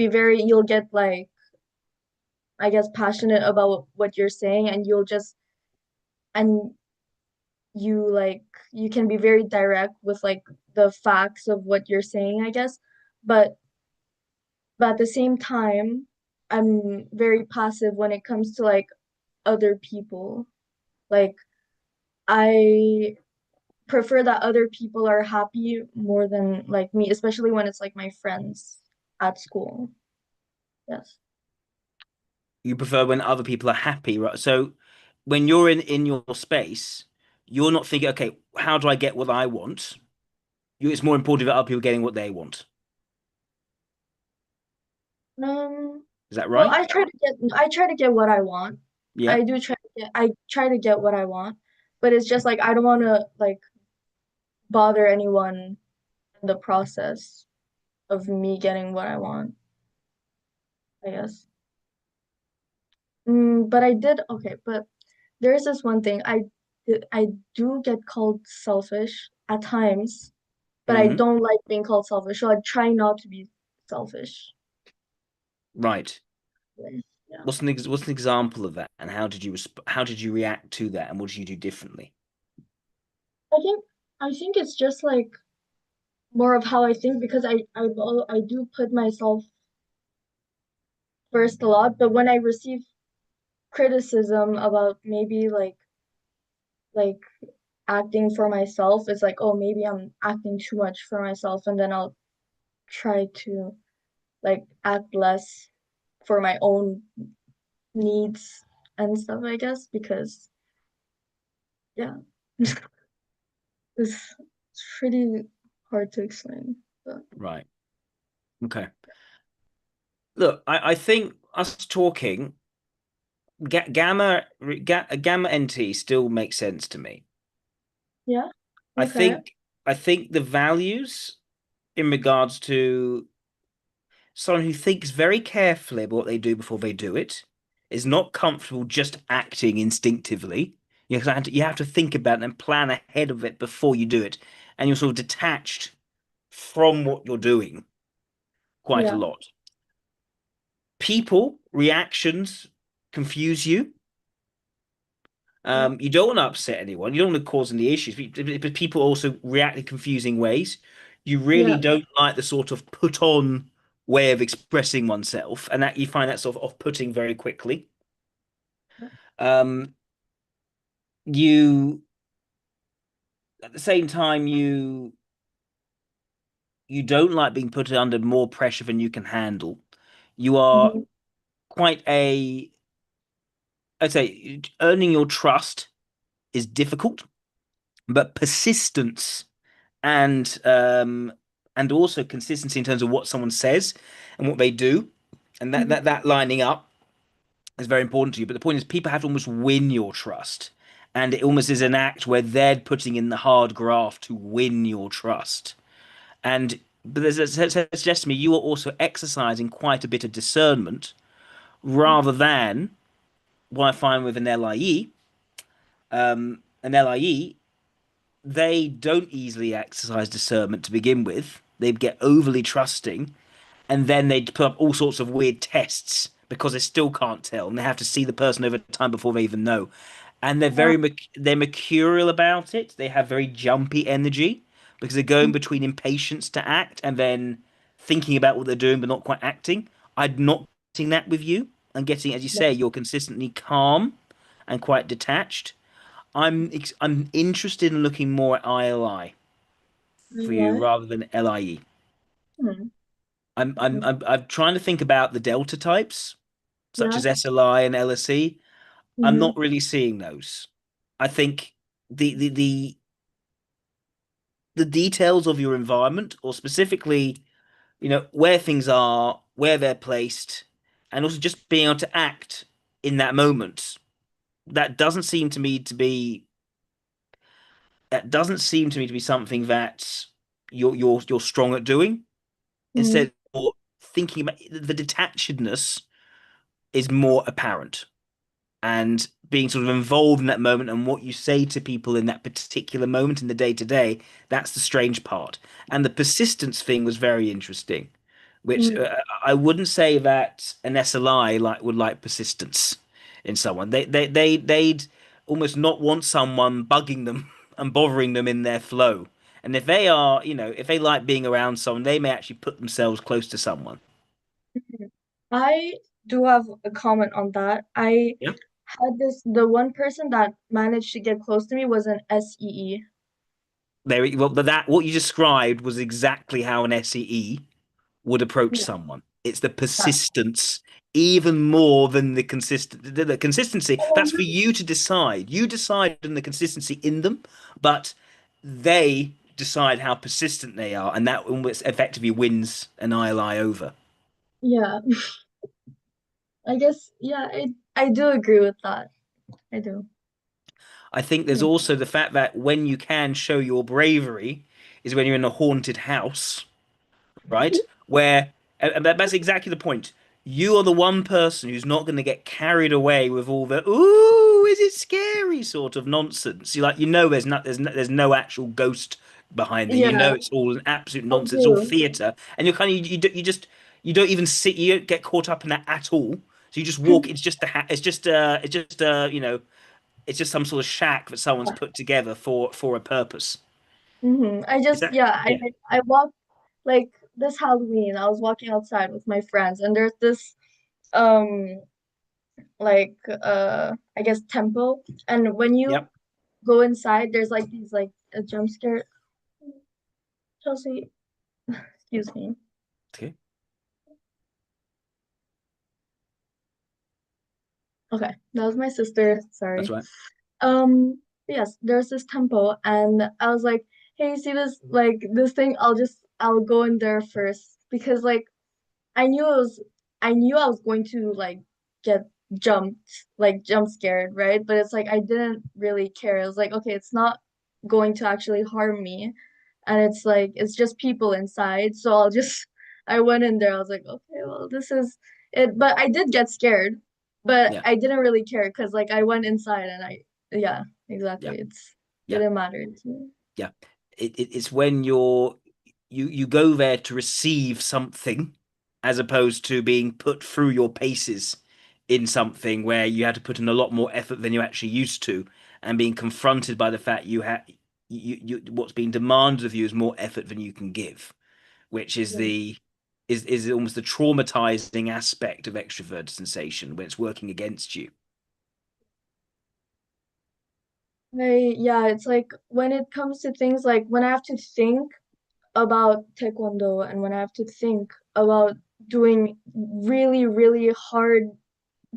[SPEAKER 2] get like, I guess, passionate about what you're saying, and and you like, you can be very direct with like the facts of what you're saying, I guess. But, but at the same time, I'm very passive when it comes to like other people. Like, I prefer that other people are happy more than like me, especially when it's like my friends at school. Yes.
[SPEAKER 1] You prefer when other people are happy, right? So when you're in your space, you're not thinking, okay, how do I get what I want? It's more important that other people getting what they want.
[SPEAKER 2] Um,
[SPEAKER 1] Is that
[SPEAKER 2] well,
[SPEAKER 1] right?
[SPEAKER 2] I try to get what I want.
[SPEAKER 1] Yeah.
[SPEAKER 2] I try to get what I want, but it's just like I don't want to like bother anyone in the process of me getting what I want, I guess. But I did okay, but there's this one thing I do get called selfish at times, but I
[SPEAKER 1] Hmm.
[SPEAKER 2] don't like being called selfish, so I try not to be selfish.
[SPEAKER 1] Right.
[SPEAKER 2] Yeah.
[SPEAKER 1] What's an example of that, and how did you react to that, and what did you do differently?
[SPEAKER 2] I think I think it's just like more of how I think because I do put myself first a lot, but when I receive criticism about maybe like acting for myself, it's like, oh, maybe I'm acting too much for myself, and then I'll try to like act less for my own needs and stuff, I guess, because yeah, it's pretty hard to explain. But
[SPEAKER 1] Right. Okay. Look, I think us talking gamma NT still makes sense to me.
[SPEAKER 2] yeah,
[SPEAKER 1] I
[SPEAKER 2] okay.
[SPEAKER 1] think I think the values in regards to someone who thinks very carefully about what they do before they do it, is not comfortable just acting instinctively. You have to think about it and plan ahead of it before you do it. And you're sort of detached from what you're doing quite a
[SPEAKER 2] Yeah,
[SPEAKER 1] lot. People, reactions confuse you.
[SPEAKER 2] yeah,
[SPEAKER 1] You don't want to upset anyone. You don't want to cause any issues. But people also react in confusing ways. You really
[SPEAKER 2] yeah,
[SPEAKER 1] don't like the sort of put on way of expressing oneself, and that you find that sort of off-putting very quickly. Um, you at the same time you don't like being put under more pressure than you can handle. You are
[SPEAKER 2] mhm,
[SPEAKER 1] quite a I'd say earning your trust is difficult, but persistence and um and also consistency in terms of what someone says and what they do, and that
[SPEAKER 2] mhm,
[SPEAKER 1] that lining up is very important to you. But the point is, people have to almost win your trust, and it almost is an act where they're putting in the hard graft to win your trust. And but there's suggests to me you are also exercising quite a bit of discernment rather than what I find with an LIE. an LIE, they don't easily exercise discernment to begin with. They get overly trusting, and then they put up all sorts of weird tests because they still can't tell, and they have to see the person over time before they even know. And
[SPEAKER 2] Yeah.
[SPEAKER 1] they're mercurial about it. They have very jumpy energy because they're going between impatience to act and then thinking about what they're doing but not quite acting. I'm not getting that with you. I'm getting, as you say, you're consistently calm and quite detached. I'm interested in looking more at ILI for you
[SPEAKER 2] Why?
[SPEAKER 1] rather than LIE.
[SPEAKER 2] Hmm.
[SPEAKER 1] I'm trying to think about the delta types, such
[SPEAKER 2] Yeah.
[SPEAKER 1] as SLI and LSE. I'm
[SPEAKER 2] Mm-hmm.
[SPEAKER 1] not really seeing those. I think the the the the details of your environment, or specifically, where things are, where they're placed, and also just being able to act in that moment. That doesn't seem to me to be that doesn't seem to me to be something that you're strong at doing.
[SPEAKER 2] Mm-hmm.
[SPEAKER 1] Instead, you're thinking about the detachedness is more apparent, and being sort of involved in that moment and what you say to people in that particular moment in the day to day, that's the strange part. And the persistence thing was very interesting, which
[SPEAKER 2] Mm-hmm.
[SPEAKER 1] I wouldn't say that an SLI would like persistence in someone. They'd almost not want someone bugging them and bothering them in their flow. And if they are, if they like being around someone, they may actually put themselves close to someone.
[SPEAKER 2] I do have a comment on that. I
[SPEAKER 1] Yeah.
[SPEAKER 2] had the one person that managed to get close to me was an SEE.
[SPEAKER 1] Well, but that what you described was exactly how an SEE would approach
[SPEAKER 2] Yeah.
[SPEAKER 1] someone. It's the persistence even more than the consistency.
[SPEAKER 2] Oh,
[SPEAKER 1] That's for you to decide. You decide on the consistency in them, but they decide how persistent they are, and that almost effectively wins an ILI over.
[SPEAKER 2] yeah. I guess, yeah, I do agree with that. I do.
[SPEAKER 1] I think there's
[SPEAKER 2] Yeah.
[SPEAKER 1] also the fact that when you can show your bravery is when you're in a haunted house, right? Where, and that's exactly the point. You are the one person who's not going to get carried away with all the "ooh, is it scary" sort of nonsense. There's no actual ghost behind there. You
[SPEAKER 2] Yeah,
[SPEAKER 1] know it's all an absolute
[SPEAKER 2] I
[SPEAKER 1] nonsense. It's all
[SPEAKER 2] do.
[SPEAKER 1] theatre, and you're kind of you don't even see you don't get caught up in that at all. So you just walk. It's just it's just some sort of shack that someone's put together for a purpose.
[SPEAKER 2] I
[SPEAKER 1] Is
[SPEAKER 2] just,
[SPEAKER 1] that?
[SPEAKER 2] yeah,
[SPEAKER 1] Yeah.
[SPEAKER 2] I walked like this Halloween. I was walking outside with my friends, and there's this um like I guess temple, and when you
[SPEAKER 1] Yep.
[SPEAKER 2] go inside, there's like these like a jump scare. Chelsea, excuse me.
[SPEAKER 1] Okay.
[SPEAKER 2] Okay, that was my sister.
[SPEAKER 1] That's
[SPEAKER 2] Sorry.
[SPEAKER 1] right.
[SPEAKER 2] Yes, there's this temple, and I was like, hey, see this like this thing? I'll go in there first because like I knew it was I knew I was going to like get jump scared, right? But it's like I didn't really care. It was like, okay, it's not going to actually harm me. And it's like it's just people inside. So I'll just I went in there. I was like, okay, well, this is it. But I did get scared, but
[SPEAKER 1] Yeah.
[SPEAKER 2] I didn't really care because like I went inside and yeah,
[SPEAKER 1] Yeah.
[SPEAKER 2] exactly. It's
[SPEAKER 1] Yeah.
[SPEAKER 2] didn't matter to me.
[SPEAKER 1] Yeah. It's when you go there to receive something as opposed to being put through your paces in something where you had to put in a lot more effort than you actually used to, and being confronted by the fact you what's being demanded of you is more effort than you can give, which is
[SPEAKER 2] Yeah.
[SPEAKER 1] is almost the traumatizing aspect of extrovert sensation when it's working against you.
[SPEAKER 2] Yeah, it's like when it comes to things like when I have to think about taekwondo and when I have to think about doing really, really hard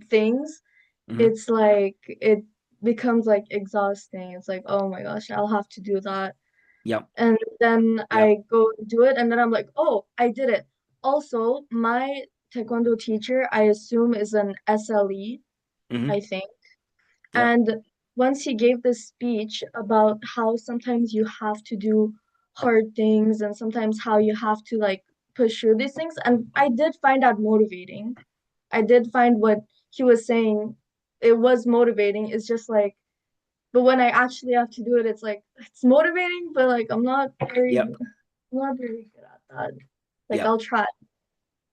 [SPEAKER 2] things,
[SPEAKER 1] Hmm.
[SPEAKER 2] it's like it becomes like exhausting. It's like, oh my gosh, I'll have to do that.
[SPEAKER 1] Yep.
[SPEAKER 2] And then
[SPEAKER 1] Yep.
[SPEAKER 2] I go do it, and then I'm like, oh, I did it. Also, my taekwondo teacher, I assume, is an SLE, I
[SPEAKER 1] Hmm.
[SPEAKER 2] think.
[SPEAKER 1] Yep.
[SPEAKER 2] And once he gave this speech about how sometimes you have to do hard things and sometimes how you have to like push through these things. And I did find that motivating. I did find what he was saying, it was motivating. It's just like but when I actually have to do it, it's like it's motivating, but like
[SPEAKER 1] Yep.
[SPEAKER 2] I'm not very good at that. Like
[SPEAKER 1] Yep.
[SPEAKER 2] I'll try.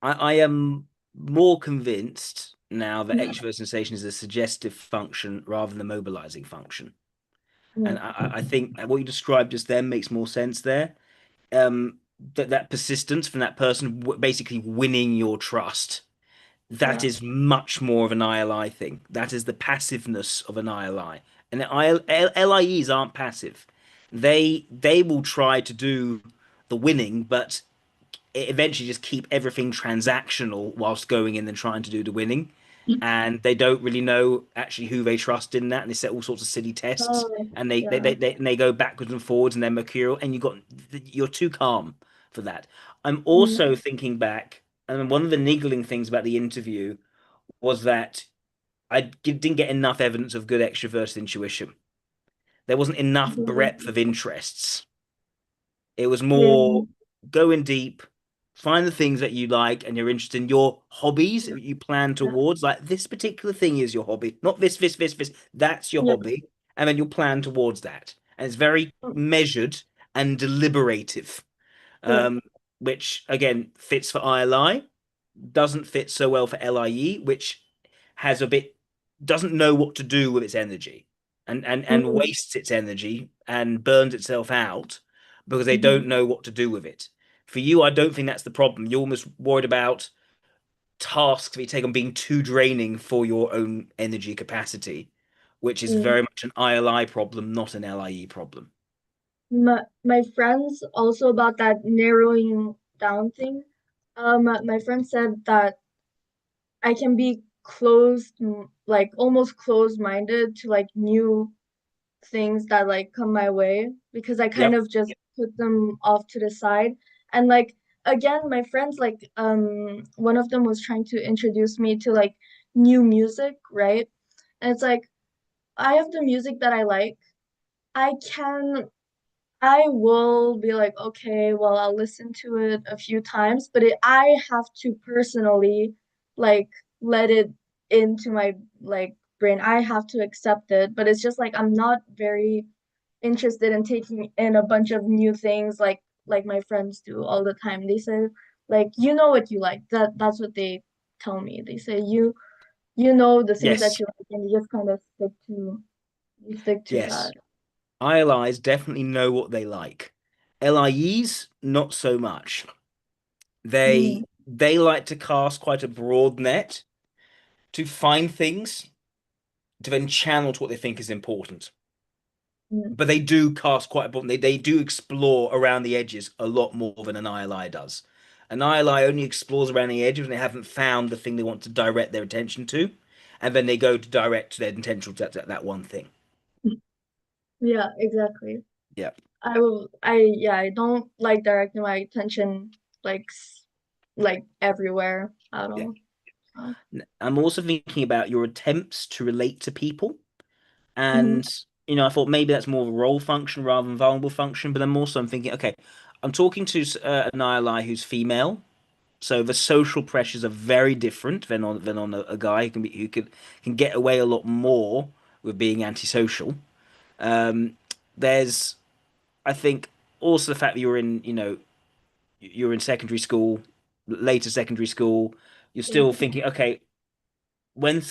[SPEAKER 1] I am more convinced now that
[SPEAKER 2] Mm,
[SPEAKER 1] extrovert sensation is a suggestive function rather than the mobilizing function. And
[SPEAKER 2] mm,
[SPEAKER 1] I think what you described just then makes more sense there. That persistence from that person basically winning your trust, that
[SPEAKER 2] yeah.
[SPEAKER 1] is much more of an ILI thing. That is the passiveness of an ILI. And LIEs aren't passive. They will try to do the winning, but eventually just keep everything transactional whilst going in and trying to do the winning. And they don't really know actually who they trust in that, and they set all sorts of silly tests,
[SPEAKER 2] Oh,
[SPEAKER 1] and
[SPEAKER 2] yeah.
[SPEAKER 1] they go backwards and forwards, and they're mercurial, and you're too calm for that. I'm
[SPEAKER 2] Mm,
[SPEAKER 1] also thinking back, and one of the niggling things about the interview was that didn't get enough evidence of good extroverted intuition. There wasn't enough
[SPEAKER 2] yeah.
[SPEAKER 1] breadth of interests. It was more
[SPEAKER 2] Same.
[SPEAKER 1] go in deep, find the things that you like and you're interested in, your hobbies that you plan
[SPEAKER 2] Yeah.
[SPEAKER 1] towards. Like this particular thing is your hobby, not this. That's your
[SPEAKER 2] Yeah.
[SPEAKER 1] hobby. And then you'll plan towards that. And it's very
[SPEAKER 2] Mm,
[SPEAKER 1] measured and deliberative,
[SPEAKER 2] yeah.
[SPEAKER 1] um, which again fits for ILI, doesn't fit so well for LIE, which has a bit doesn't know what to do with its energy and
[SPEAKER 2] Mm,
[SPEAKER 1] wastes its energy and burns itself out because they
[SPEAKER 2] mhm,
[SPEAKER 1] don't know what to do with it. For you, I don't think that's the problem. You're almost worried about tasks that you take on being too draining for your own energy capacity, which is
[SPEAKER 2] mm.
[SPEAKER 1] very much an ILI problem, not an LIE problem.
[SPEAKER 2] My friends also about that narrowing down thing. My friend said that I can be like almost closed-minded to like new things that like come my way because I kind
[SPEAKER 1] Yep.
[SPEAKER 2] of just put them off to the side. And like again, my friends like one of them was trying to introduce me to like new music, right? And it's like I have the music that I like. I can I will be like, okay, well, I'll listen to it a few times, but I have to personally like let it into my like brain. I have to accept it, but it's just like I'm not very interested in taking in a bunch of new things like my friends do all the time. They say like you know what you like. That's what they tell me. They say you know the things that
[SPEAKER 1] Yes.
[SPEAKER 2] you like and you just kind of stick to
[SPEAKER 1] Yes.
[SPEAKER 2] that.
[SPEAKER 1] ILIs definitely know what they like. LIEs, not so much.
[SPEAKER 2] Mm,
[SPEAKER 1] They like to cast quite a broad net to find things to then channel to what they think is important.
[SPEAKER 2] mm,
[SPEAKER 1] But they do cast quite a broad. They do explore around the edges a lot more than an ILI does. An ILI only explores around the edges when they haven't found the thing they want to direct their attention to, and then they go to direct their attention to that one thing.
[SPEAKER 2] mm. Yeah, exactly.
[SPEAKER 1] Yeah,
[SPEAKER 2] I don't like directing my attention like like everywhere at
[SPEAKER 1] yeah.
[SPEAKER 2] all. So,
[SPEAKER 1] I'm also thinking about your attempts to relate to people.
[SPEAKER 2] mhm,
[SPEAKER 1] And, I thought maybe that's more of a role function rather than vulnerable function. But I'm thinking, okay, I'm talking to an ILI who's female. So the social pressures are very different than on a guy who can get away a lot more with being antisocial. Um, there's, I think, also the fact that you're in secondary school, later secondary school, you're still
[SPEAKER 2] yeah,
[SPEAKER 1] thinking, okay, when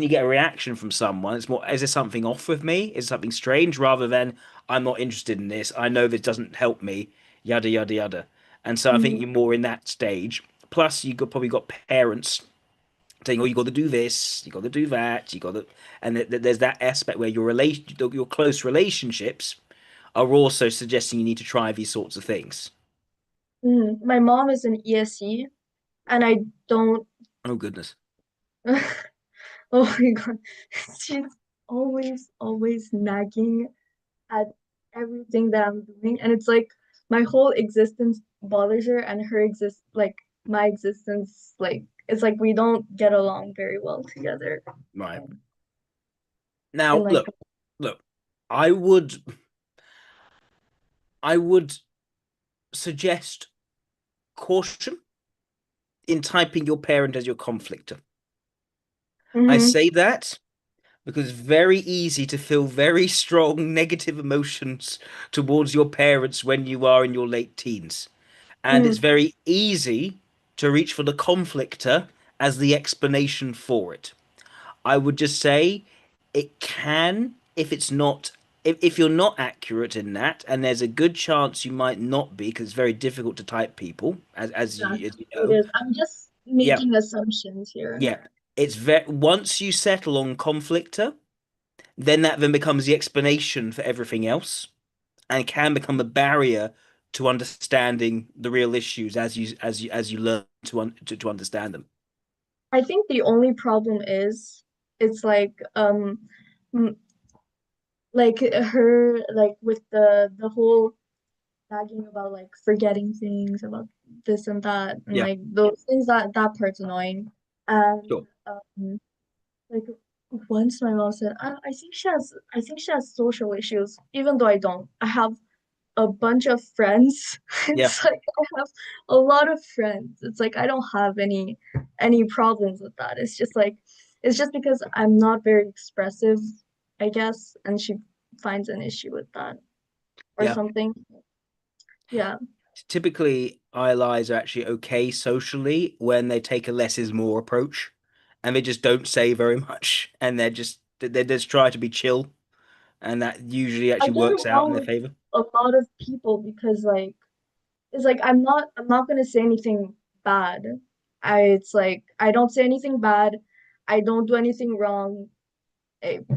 [SPEAKER 1] you get a reaction from someone, it's more, is there something off with me? Is there something strange? Rather than I'm not interested in this. I know this doesn't help me. Yada yada yada. And so I think
[SPEAKER 2] mhm,
[SPEAKER 1] you're more in that stage. Plus, probably got parents saying, "Oh, you got to do this. You got to do that. You got to," and there's that aspect where your close relationships are also suggesting you need to try these sorts of things.
[SPEAKER 2] mhm. My mom is an ESC, and I don't.
[SPEAKER 1] Oh goodness.
[SPEAKER 2] Oh my God, she's always nagging at everything that I'm doing, and it's like my whole existence bothers her, and her exist like my existence like it's like we don't get along very well together.
[SPEAKER 1] Right.
[SPEAKER 2] And, and
[SPEAKER 1] Now,
[SPEAKER 2] like
[SPEAKER 1] look. I would I would suggest caution in typing your parent as your conflictor. I
[SPEAKER 2] hmm
[SPEAKER 1] say that because it's very easy to feel very strong negative emotions towards your parents when you are in your late teens. And it's
[SPEAKER 2] Mm,
[SPEAKER 1] very easy to reach for the conflictor as the explanation for it. I would just say it can, if it's not, if you're not accurate in that, and there's a good chance you might not be, because it's very difficult to type people,
[SPEAKER 2] yes,
[SPEAKER 1] as you
[SPEAKER 2] it
[SPEAKER 1] know.
[SPEAKER 2] is. I'm just
[SPEAKER 1] Yeah,
[SPEAKER 2] making assumptions here.
[SPEAKER 1] yeah. It's very once you settle on conflictor, then that then becomes the explanation for everything else, and can become a barrier to understanding the real issues as you learn to understand them.
[SPEAKER 2] I think the only problem is it's m- like her like with the whole nagging about like forgetting things about this and that and
[SPEAKER 1] Yeah,
[SPEAKER 2] like those things that part's annoying. And
[SPEAKER 1] sure.
[SPEAKER 2] like once my mom said, I think she has social issues, even though I don't. I have a bunch of friends.
[SPEAKER 1] Yeah,
[SPEAKER 2] It's like I have a lot of friends. It's like I don't have any problems with that. It's just because I'm not very expressive, I guess, and she finds an issue with that or
[SPEAKER 1] yeah.
[SPEAKER 2] something. Yeah.
[SPEAKER 1] Typically, ILIs are actually okay socially when they take a less is more approach, and they just don't say very much, and they just try to be chill, and that usually
[SPEAKER 2] I
[SPEAKER 1] actually
[SPEAKER 2] get
[SPEAKER 1] works out in
[SPEAKER 2] along
[SPEAKER 1] their
[SPEAKER 2] with
[SPEAKER 1] favor.
[SPEAKER 2] a lot of people because like it's like I'm not gonna say anything bad. It's like I don't say anything bad. I don't do anything wrong.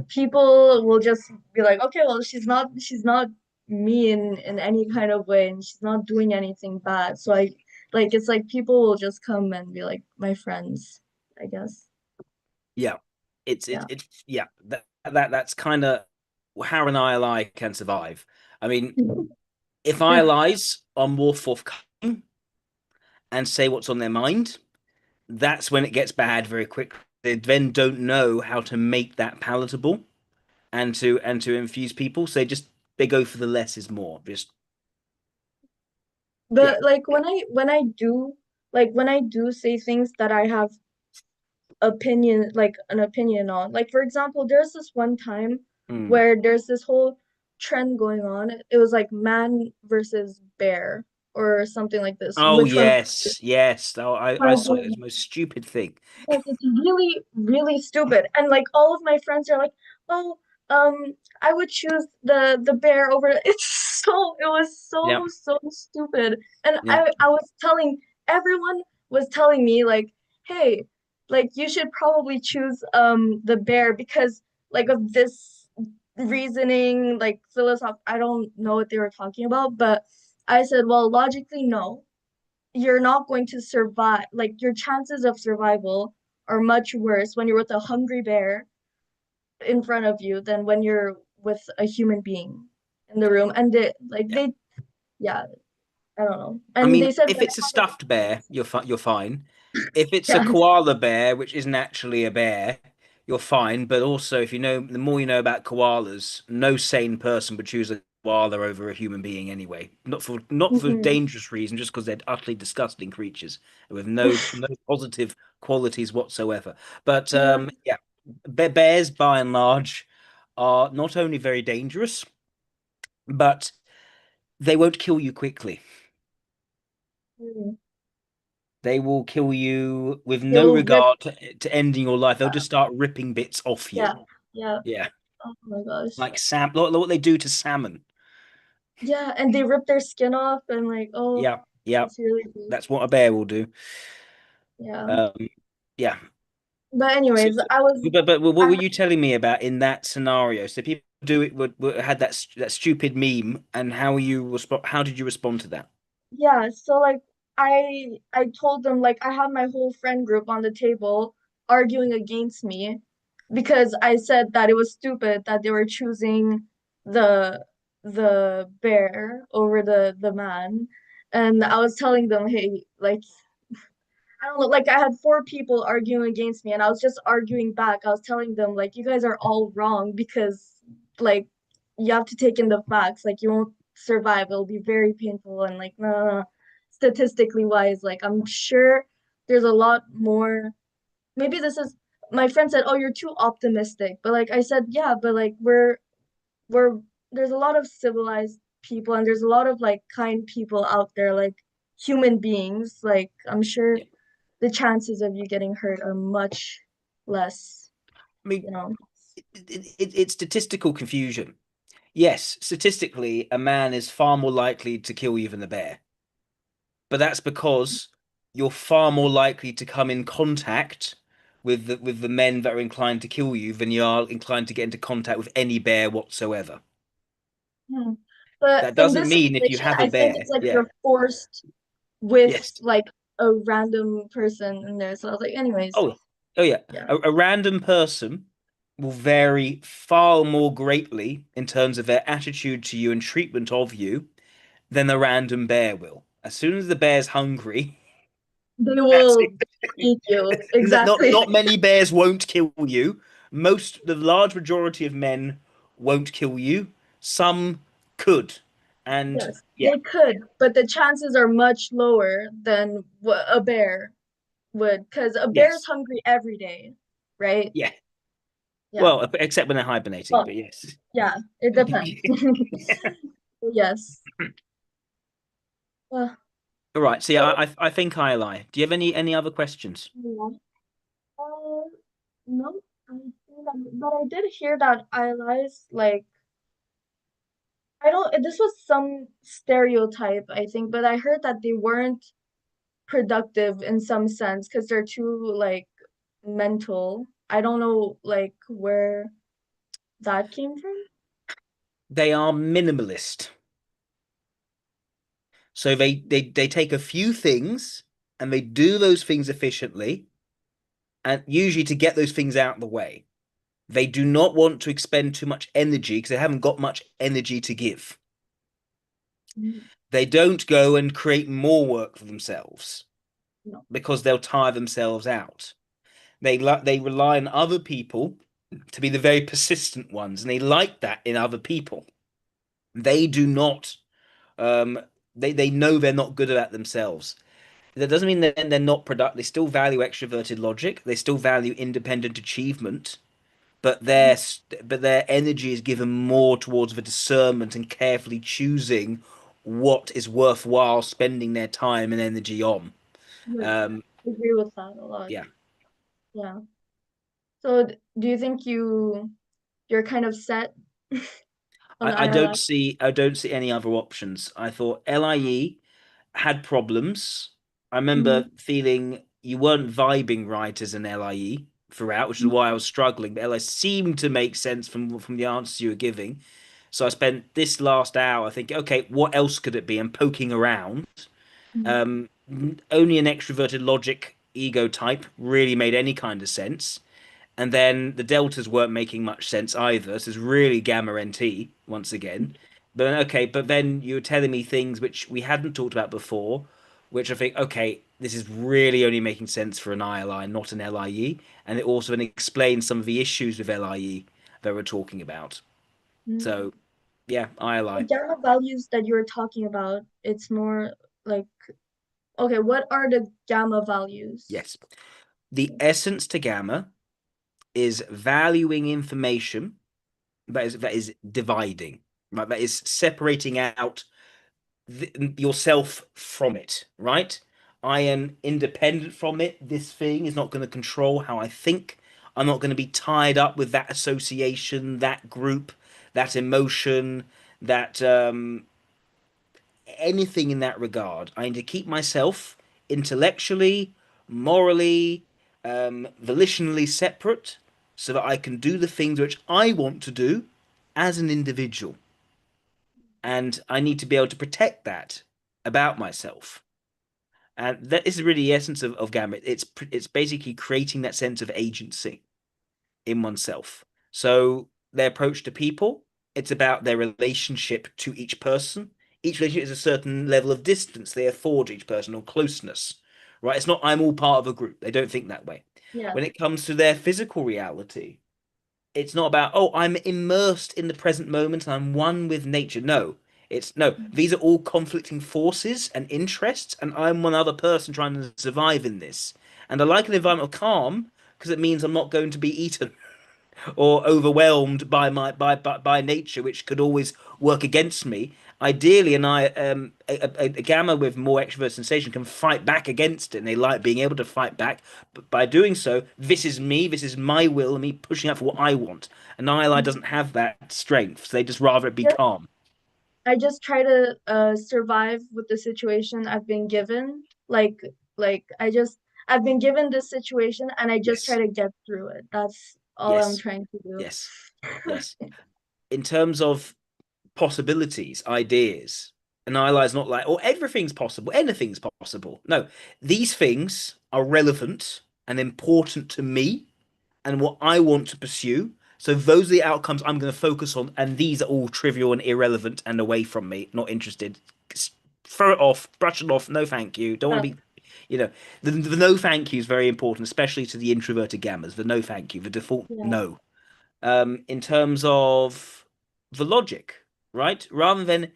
[SPEAKER 2] People will just be like, okay, well, she's not mean in any kind of way, and she's not doing anything bad. So I like it's like people will just come and be like my friends, I guess.
[SPEAKER 1] Yeah,
[SPEAKER 2] Yeah.
[SPEAKER 1] it's yeah that's kind of how an ILI can survive. I mean, if
[SPEAKER 2] Yeah.
[SPEAKER 1] ILIs are more forthcoming and say what's on their mind, that's when it gets bad very quickly. They then don't know how to make that palatable and to infuse people. So they go for the less is more. Just yeah.
[SPEAKER 2] But like when I do say things that I have opinion like an opinion on. Like for example, there's this one time
[SPEAKER 1] Mm.
[SPEAKER 2] where there's this whole trend going on. It was like man versus bear or something like this.
[SPEAKER 1] Oh
[SPEAKER 2] Which one
[SPEAKER 1] yes, yes. Oh, I
[SPEAKER 2] was
[SPEAKER 1] saw it. It was the most stupid thing.
[SPEAKER 2] like it's really, really stupid. And like all of my friends are like, oh, I would choose the bear over it was
[SPEAKER 1] Yeah,
[SPEAKER 2] so stupid. And
[SPEAKER 1] yeah,
[SPEAKER 2] I was telling everyone was telling me like, hey, like you should probably choose the bear because like of this reasoning, like philosoph I don't know what they were talking about, but I said, well, logically, no, you're not going to survive. Like your chances of survival are much worse when you're with a hungry bear in front of you than when you're with a human being in the room. And
[SPEAKER 1] yeah.
[SPEAKER 2] yeah, I don't know.
[SPEAKER 1] I
[SPEAKER 2] And they
[SPEAKER 1] mean,
[SPEAKER 2] said
[SPEAKER 1] if it's a stuffed bear, you're fine. If it's a
[SPEAKER 2] yeah,
[SPEAKER 1] koala bear, which isn't actually a bear, you're fine. But also, if you know, the more you know about koalas, no sane person would choose a koala over a human being anyway. Not for
[SPEAKER 2] mm-mm.
[SPEAKER 1] dangerous reasons, just because they're utterly disgusting creatures with no positive qualities whatsoever. But
[SPEAKER 2] Yeah.
[SPEAKER 1] yeah, bears by and large are not only very dangerous, but they won't kill you quickly.
[SPEAKER 2] Mm.
[SPEAKER 1] They will kill you with no
[SPEAKER 2] They'll rip.
[SPEAKER 1] regard to ending your life. They'll just start ripping bits off
[SPEAKER 2] Yeah,
[SPEAKER 1] you.
[SPEAKER 2] yeah.
[SPEAKER 1] Yeah,
[SPEAKER 2] Oh my gosh.
[SPEAKER 1] like like what they do to salmon.
[SPEAKER 2] Yeah, and they rip their skin off and like, oh,
[SPEAKER 1] Yeah, yeah,
[SPEAKER 2] it's really weird.
[SPEAKER 1] that's what a bear will do.
[SPEAKER 2] Yeah.
[SPEAKER 1] Um, yeah.
[SPEAKER 2] But
[SPEAKER 1] So,
[SPEAKER 2] anyways,
[SPEAKER 1] but what
[SPEAKER 2] I
[SPEAKER 1] were you telling me about in that scenario? So people do it had that stupid meme, and how did you respond to that?
[SPEAKER 2] yeah, so like I told them like I had my whole friend group on the table arguing against me because I said that it was stupid that they were choosing the the bear over the man. And I was telling them, hey, like I don't know, like I had four people arguing against me and I was just arguing back. I was telling them like you guys are all wrong because like you have to take in the facts. Like you won't survive. It'll be very painful and like no, no, no. Statistically wise, like I'm sure there's a lot more. Maybe this is my friend said, "Oh, you're too optimistic." But like I said, yeah, but like we're there's a lot of civilized people and there's a lot of like kind people out there, like human beings. Like I'm sure
[SPEAKER 1] Yeah.
[SPEAKER 2] the chances of you getting hurt are much less,
[SPEAKER 1] I mean,
[SPEAKER 2] you know.
[SPEAKER 1] it's statistical confusion. Yes, statistically, a man is far more likely to kill you than a bear, but that's because you're far more likely to come in contact with the men that are inclined to kill you than you are inclined to get into contact with any bear whatsoever.
[SPEAKER 2] Hmm. But
[SPEAKER 1] That
[SPEAKER 2] in
[SPEAKER 1] doesn't
[SPEAKER 2] this
[SPEAKER 1] mean if you
[SPEAKER 2] situation,
[SPEAKER 1] have a
[SPEAKER 2] I think
[SPEAKER 1] bear,
[SPEAKER 2] it's like
[SPEAKER 1] yeah.
[SPEAKER 2] you're forced with
[SPEAKER 1] Yes.
[SPEAKER 2] like a random person in there. So I was like, anyways,
[SPEAKER 1] Oh, oh yeah.
[SPEAKER 2] yeah.
[SPEAKER 1] A random person will vary far more greatly in terms of their attitude to you and treatment of you than a random bear will. As soon as the bear's hungry,
[SPEAKER 2] They
[SPEAKER 1] that's
[SPEAKER 2] will
[SPEAKER 1] it.
[SPEAKER 2] eat you.
[SPEAKER 1] Not
[SPEAKER 2] Exactly.
[SPEAKER 1] not many bears won't kill you. The large majority of men won't kill you. Some could, and
[SPEAKER 2] Yes,
[SPEAKER 1] yeah,
[SPEAKER 2] they could, but the chances are much lower than what a bear would, because a bear is
[SPEAKER 1] yes,
[SPEAKER 2] hungry every day, right?
[SPEAKER 1] yeah.
[SPEAKER 2] Yeah.
[SPEAKER 1] Well, except when they're hibernating, but
[SPEAKER 2] Well,
[SPEAKER 1] yes.
[SPEAKER 2] yeah, it depends. Yes. Uh,
[SPEAKER 1] All right. So yeah,
[SPEAKER 2] so,
[SPEAKER 1] I think I lie. Do you have any other questions?
[SPEAKER 2] yeah. No, I think but I did hear that allies like I don't. This was some stereotype, I think, but I heard that they weren't productive in some sense because they're too like mental. I don't know like where that came from.
[SPEAKER 1] They are minimalist. So they take a few things and they do those things efficiently, and usually to get those things out of the way. They do not want to expend too much energy because they haven't got much energy to give.
[SPEAKER 2] Mm,
[SPEAKER 1] They don't go and create more work for themselves
[SPEAKER 2] no.
[SPEAKER 1] because they'll tire themselves out. They rely on other people to be the very persistent ones, and they like that in other people. They do not. Um, they know they're not good at that themselves. That doesn't mean that they're not productive. They still value extroverted logic. They still value independent achievement, but their energy is given more towards the discernment and carefully choosing what is worthwhile spending their time and energy on.
[SPEAKER 2] Right.
[SPEAKER 1] Um,
[SPEAKER 2] I agree with that a lot.
[SPEAKER 1] yeah,
[SPEAKER 2] Yeah. So do you think you're kind of set on
[SPEAKER 1] I
[SPEAKER 2] ILS?
[SPEAKER 1] I don't see any other options. I thought LIE had problems. I remember
[SPEAKER 2] Mm-hmm.
[SPEAKER 1] feeling you weren't vibing right as an LIE throughout, which is why I was struggling. But LI seemed to make sense from the answers you were giving. So I spent this last hour thinking, okay, what else could it be? And poking around. Only an extroverted logic ego type really made any kind of sense. And then the deltas weren't making much sense either. So it's really gamma NT once again. But okay, but then you were telling me things which we hadn't talked about before, which I think, okay, this is really only making sense for an ILI, not an LIE. And it also explains some of the issues with LIE that we're talking about.
[SPEAKER 2] Mm-hmm.
[SPEAKER 1] So yeah,
[SPEAKER 2] The
[SPEAKER 1] ILI.
[SPEAKER 2] gamma values that you're talking about, it's more like, okay, what are the gamma values?
[SPEAKER 1] Yes. The essence to gamma is valuing information that is dividing, right? That is separating out yourself from it, right? I am independent from it. This thing is not going to control how I think. I'm not going to be tied up with that association, that group, that emotion, that anything in that regard. I need to keep myself intellectually, morally, volitionally separate so that I can do the things which I want to do as an individual. And I need to be able to protect that about myself. And that is really the essence of Gambit. It's basically creating that sense of agency in oneself. So their approach to people, it's about their relationship to each person. Each relationship is a certain level of distance they afford to each person or closeness, right? It's not I'm all part of a group. They don't think that way.
[SPEAKER 2] Yeah.
[SPEAKER 1] When it comes to their physical reality, it's not about, oh, I'm immersed in the present moment and I'm one with nature. No, it's no, these are all conflicting forces and interests, and I'm one other person trying to survive in this. And I like an environment of calm, because it means I'm not going to be eaten or overwhelmed by my by nature, which could always work against me. Ideally, a gamma with more extrovert sensation can fight back against it, and they like being able to fight back. But by doing so, this is me, this is my will, and me pushing out for what I want. An ILI
[SPEAKER 2] Mhm.
[SPEAKER 1] doesn't have that strength, so they just rather it be
[SPEAKER 2] Yeah,
[SPEAKER 1] calm.
[SPEAKER 2] I just try to survive with the situation I've been given. I've been given this situation and I just try
[SPEAKER 1] Yes,
[SPEAKER 2] to get through it. That's all I'm
[SPEAKER 1] yes,
[SPEAKER 2] trying to do.
[SPEAKER 1] yes, yes. In terms of possibilities, ideas. And I is not like, oh, everything's possible, anything's possible. No, these things are relevant and important to me and what I want to pursue. So those are the outcomes I'm going to focus on, and these are all trivial and irrelevant and away from me, not interested. Throw it off, brush it off. No, thank you. Don't want
[SPEAKER 2] Yeah,
[SPEAKER 1] to be, you know, the no thank you is very important, especially to the introverted gammas. The no thank you, the default
[SPEAKER 2] yeah.
[SPEAKER 1] no. In terms of the logic, right? Rather than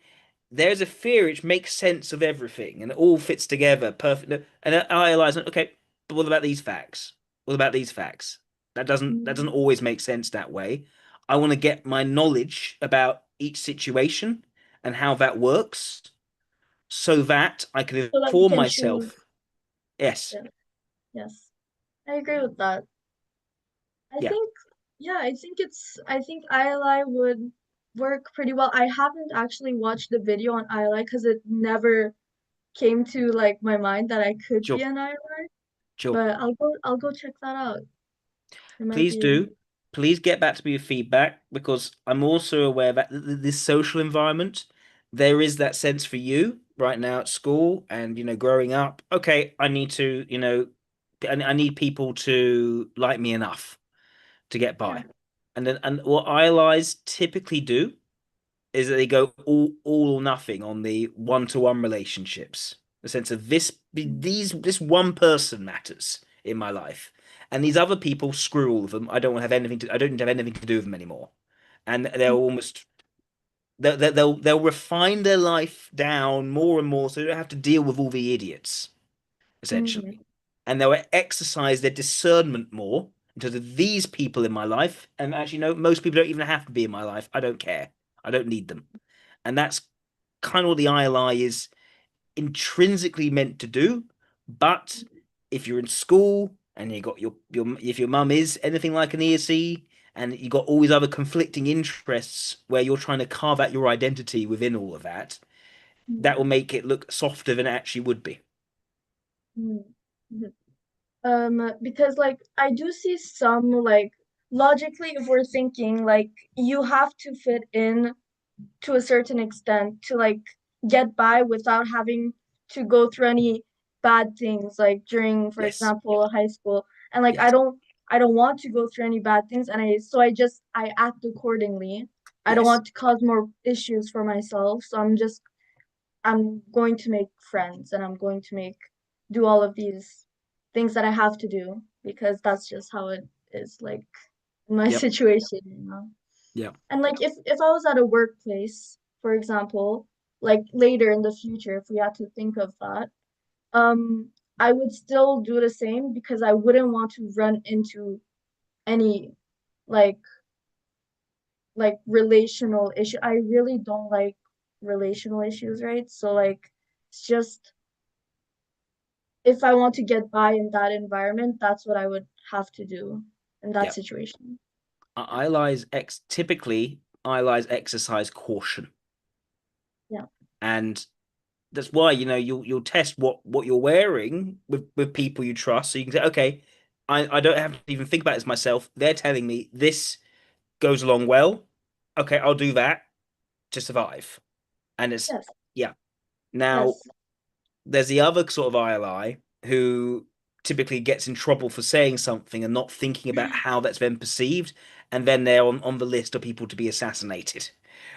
[SPEAKER 1] there's a fear which makes sense of everything and it all fits together perfectly. And I realize, okay, but what about these facts? What about these facts? That doesn't
[SPEAKER 2] Mm.
[SPEAKER 1] always make sense that way. I want to get my knowledge about each situation and how that works so that I can
[SPEAKER 2] So that you
[SPEAKER 1] inform
[SPEAKER 2] can choose.
[SPEAKER 1] myself. Yes,
[SPEAKER 2] Yeah, yes. I agree with that. I
[SPEAKER 1] yeah,
[SPEAKER 2] think, yeah, I think ILI would work pretty well. I haven't actually watched the video on ILI because it never came to like my mind that I could be
[SPEAKER 1] sure,
[SPEAKER 2] an ILI,
[SPEAKER 1] sure.
[SPEAKER 2] but I'll go check that out. It might
[SPEAKER 1] Please
[SPEAKER 2] be,
[SPEAKER 1] do. Please get back to me with feedback because I'm also aware that this social environment, there is that sense for you right now at school and, growing up. Okay, I need to, I need people to like me enough to get
[SPEAKER 2] yeah.
[SPEAKER 1] by. And what ILIs typically do is that they go all or nothing on the one-to-one relationships. The sense of this one person matters in my life, and these other people, screw all of them. I don't need to have anything to do with them anymore. And they'll refine their life down more and more, so they don't have to deal with all the idiots
[SPEAKER 2] Mm-hmm.
[SPEAKER 1] essentially, and they'll exercise their discernment more in terms of these people in my life. And actually, no, most people don't even have to be in my life. I don't care. I don't need them. And that's kind of what the ILI is intrinsically meant to do. But if you're in school and you got your if your mum is anything like an ESE and you got all these other conflicting interests where you're trying to carve out your identity within all of that, that will make it look softer than it actually would be.
[SPEAKER 2] Mm-hmm. Because like I do see some like logically if we're thinking like you have to fit in to a certain extent to like get by without having to go through any bad things like during, for
[SPEAKER 1] Yes.
[SPEAKER 2] example, high school. And like
[SPEAKER 1] Yes.
[SPEAKER 2] I don't want to go through any bad things and I act accordingly. I don't
[SPEAKER 1] Yes.
[SPEAKER 2] want to cause more issues for myself. So I'm going to make friends and I'm going to make do all of these things that I have to do because that's just how it is like in my
[SPEAKER 1] Yep.
[SPEAKER 2] situation, you know.
[SPEAKER 1] Yep.
[SPEAKER 2] And like if I was at a workplace, for example, like later in the future, if we had to think of that, um, I would still do the same because I wouldn't want to run into any like relational issue. I really don't like relational issues, right? So like it's just if I want to get by in that environment, that's what I would have to do in that
[SPEAKER 1] Yep.
[SPEAKER 2] situation. Yeah.
[SPEAKER 1] Typically eyelids exercise caution.
[SPEAKER 2] Yeah.
[SPEAKER 1] And that's why, you'll test what you're wearing with people you trust. So you can say, okay, I don't have to even think about this myself. They're telling me this goes along well. Okay, I'll do that to survive. And it's
[SPEAKER 2] Yes.
[SPEAKER 1] yeah. Now
[SPEAKER 2] Yes.
[SPEAKER 1] there's the other sort of ILI who typically gets in trouble for saying something and not thinking about how that's then perceived, and then they're on the list of people to be assassinated,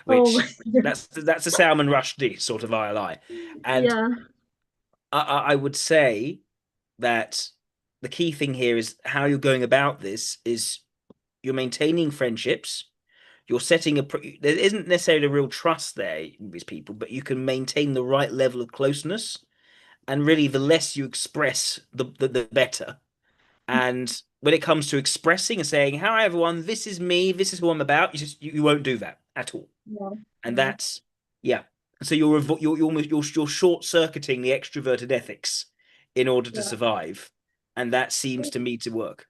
[SPEAKER 2] Oh,
[SPEAKER 1] which that's a Salman Rushdie sort of ILI. And
[SPEAKER 2] yeah.
[SPEAKER 1] I would say that the key thing here is how you're going about this is you're maintaining friendships. You're setting there isn't necessarily a real trust there with these people, but you can maintain the right level of closeness, and really the less you express the better. And when it comes to expressing and saying, "Hi everyone, this is me, this is who I'm about," you won't do that at all.
[SPEAKER 2] Yeah.
[SPEAKER 1] And
[SPEAKER 2] Yeah.
[SPEAKER 1] that's yeah. So you're almost you're short circuiting the extroverted ethics in order to
[SPEAKER 2] Yeah.
[SPEAKER 1] survive, and that seems to me to work.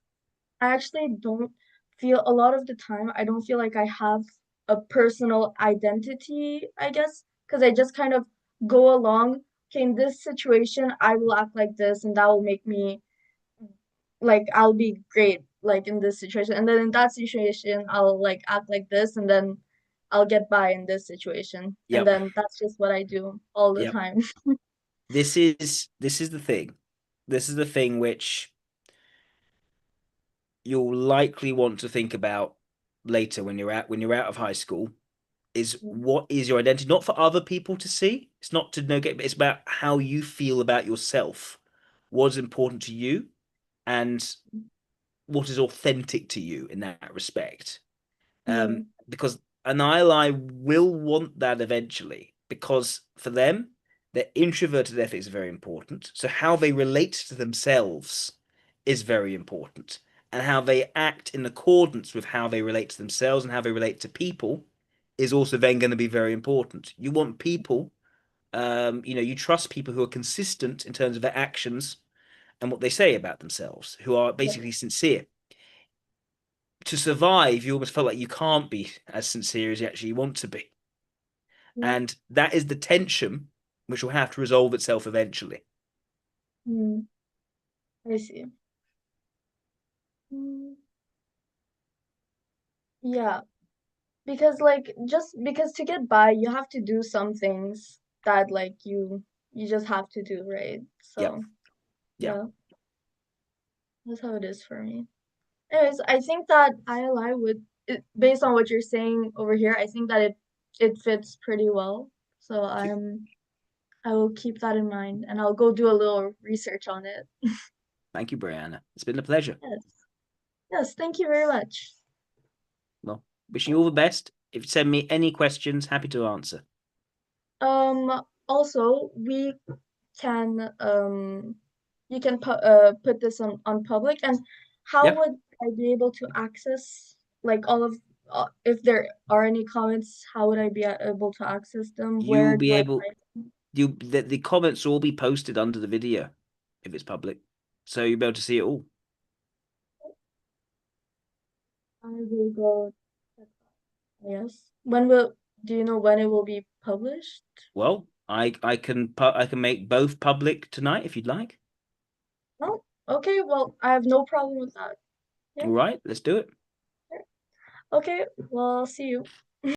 [SPEAKER 2] I actually don't feel a lot of the time, I don't feel like I have a personal identity, I guess, because I just kind of go along. Okay, in this situation, I will act like this, and that will make me like I'll be great like in this situation. And then in that situation, I'll like act like this, and then I'll get by in this situation. And
[SPEAKER 1] Yep,
[SPEAKER 2] then that's just what I do all the
[SPEAKER 1] yep.
[SPEAKER 2] time.
[SPEAKER 1] This is the thing. This is the thing which you'll likely want to think about later when you're out of high school is what is your identity, not for other people to see. It's not to know get, but it's about how you feel about yourself, what's important to you, and what is authentic to you in that respect.
[SPEAKER 2] Mm,
[SPEAKER 1] Because an ally will want that eventually, because for them, their introverted ethics is very important. So how they relate to themselves is very important, and how they act in accordance with how they relate to themselves and how they relate to people is also then going to be very important. You want people, you trust people who are consistent in terms of their actions and what they say about themselves, who are
[SPEAKER 2] yeah,
[SPEAKER 1] basically sincere. To survive, you almost felt like you can't be as sincere as you actually want to be.
[SPEAKER 2] yeah.
[SPEAKER 1] And that is the tension which will have to resolve itself eventually.
[SPEAKER 2] Mm, I see. Mm, yeah, because like just because to get by, you have to do some things that like you just have to do, right?
[SPEAKER 1] Yep.
[SPEAKER 2] So,
[SPEAKER 1] Yeah.
[SPEAKER 2] yeah, that's how it is for me. Anyways, I think that ILI based on what you're saying over here, I think that it fits pretty well. So
[SPEAKER 1] Thank you.
[SPEAKER 2] I will keep that in mind and I'll go do a little research on it.
[SPEAKER 1] Thank you, Brianna. It's been a pleasure.
[SPEAKER 2] Yes. Yes, thank you very much.
[SPEAKER 1] Well, wishing you all the best. If you send me any questions, happy to answer.
[SPEAKER 2] Also, we can you can put this on public, and how
[SPEAKER 1] Yeah.
[SPEAKER 2] would I be able to access like all of if there are any comments, how would I be able to access them?
[SPEAKER 1] You'll
[SPEAKER 2] Where
[SPEAKER 1] be
[SPEAKER 2] do I
[SPEAKER 1] able
[SPEAKER 2] find them?
[SPEAKER 1] the comments will be posted under the video if it's public. So you'll be able to see it all.
[SPEAKER 2] I will go check that. Yes. When will do you know when it will be published?
[SPEAKER 1] Well, I can make both public tonight if you'd like.
[SPEAKER 2] Oh, okay, well, I have no problem with that.
[SPEAKER 1] All
[SPEAKER 2] Yeah.
[SPEAKER 1] right, let's do it.
[SPEAKER 2] Okay, well, see you.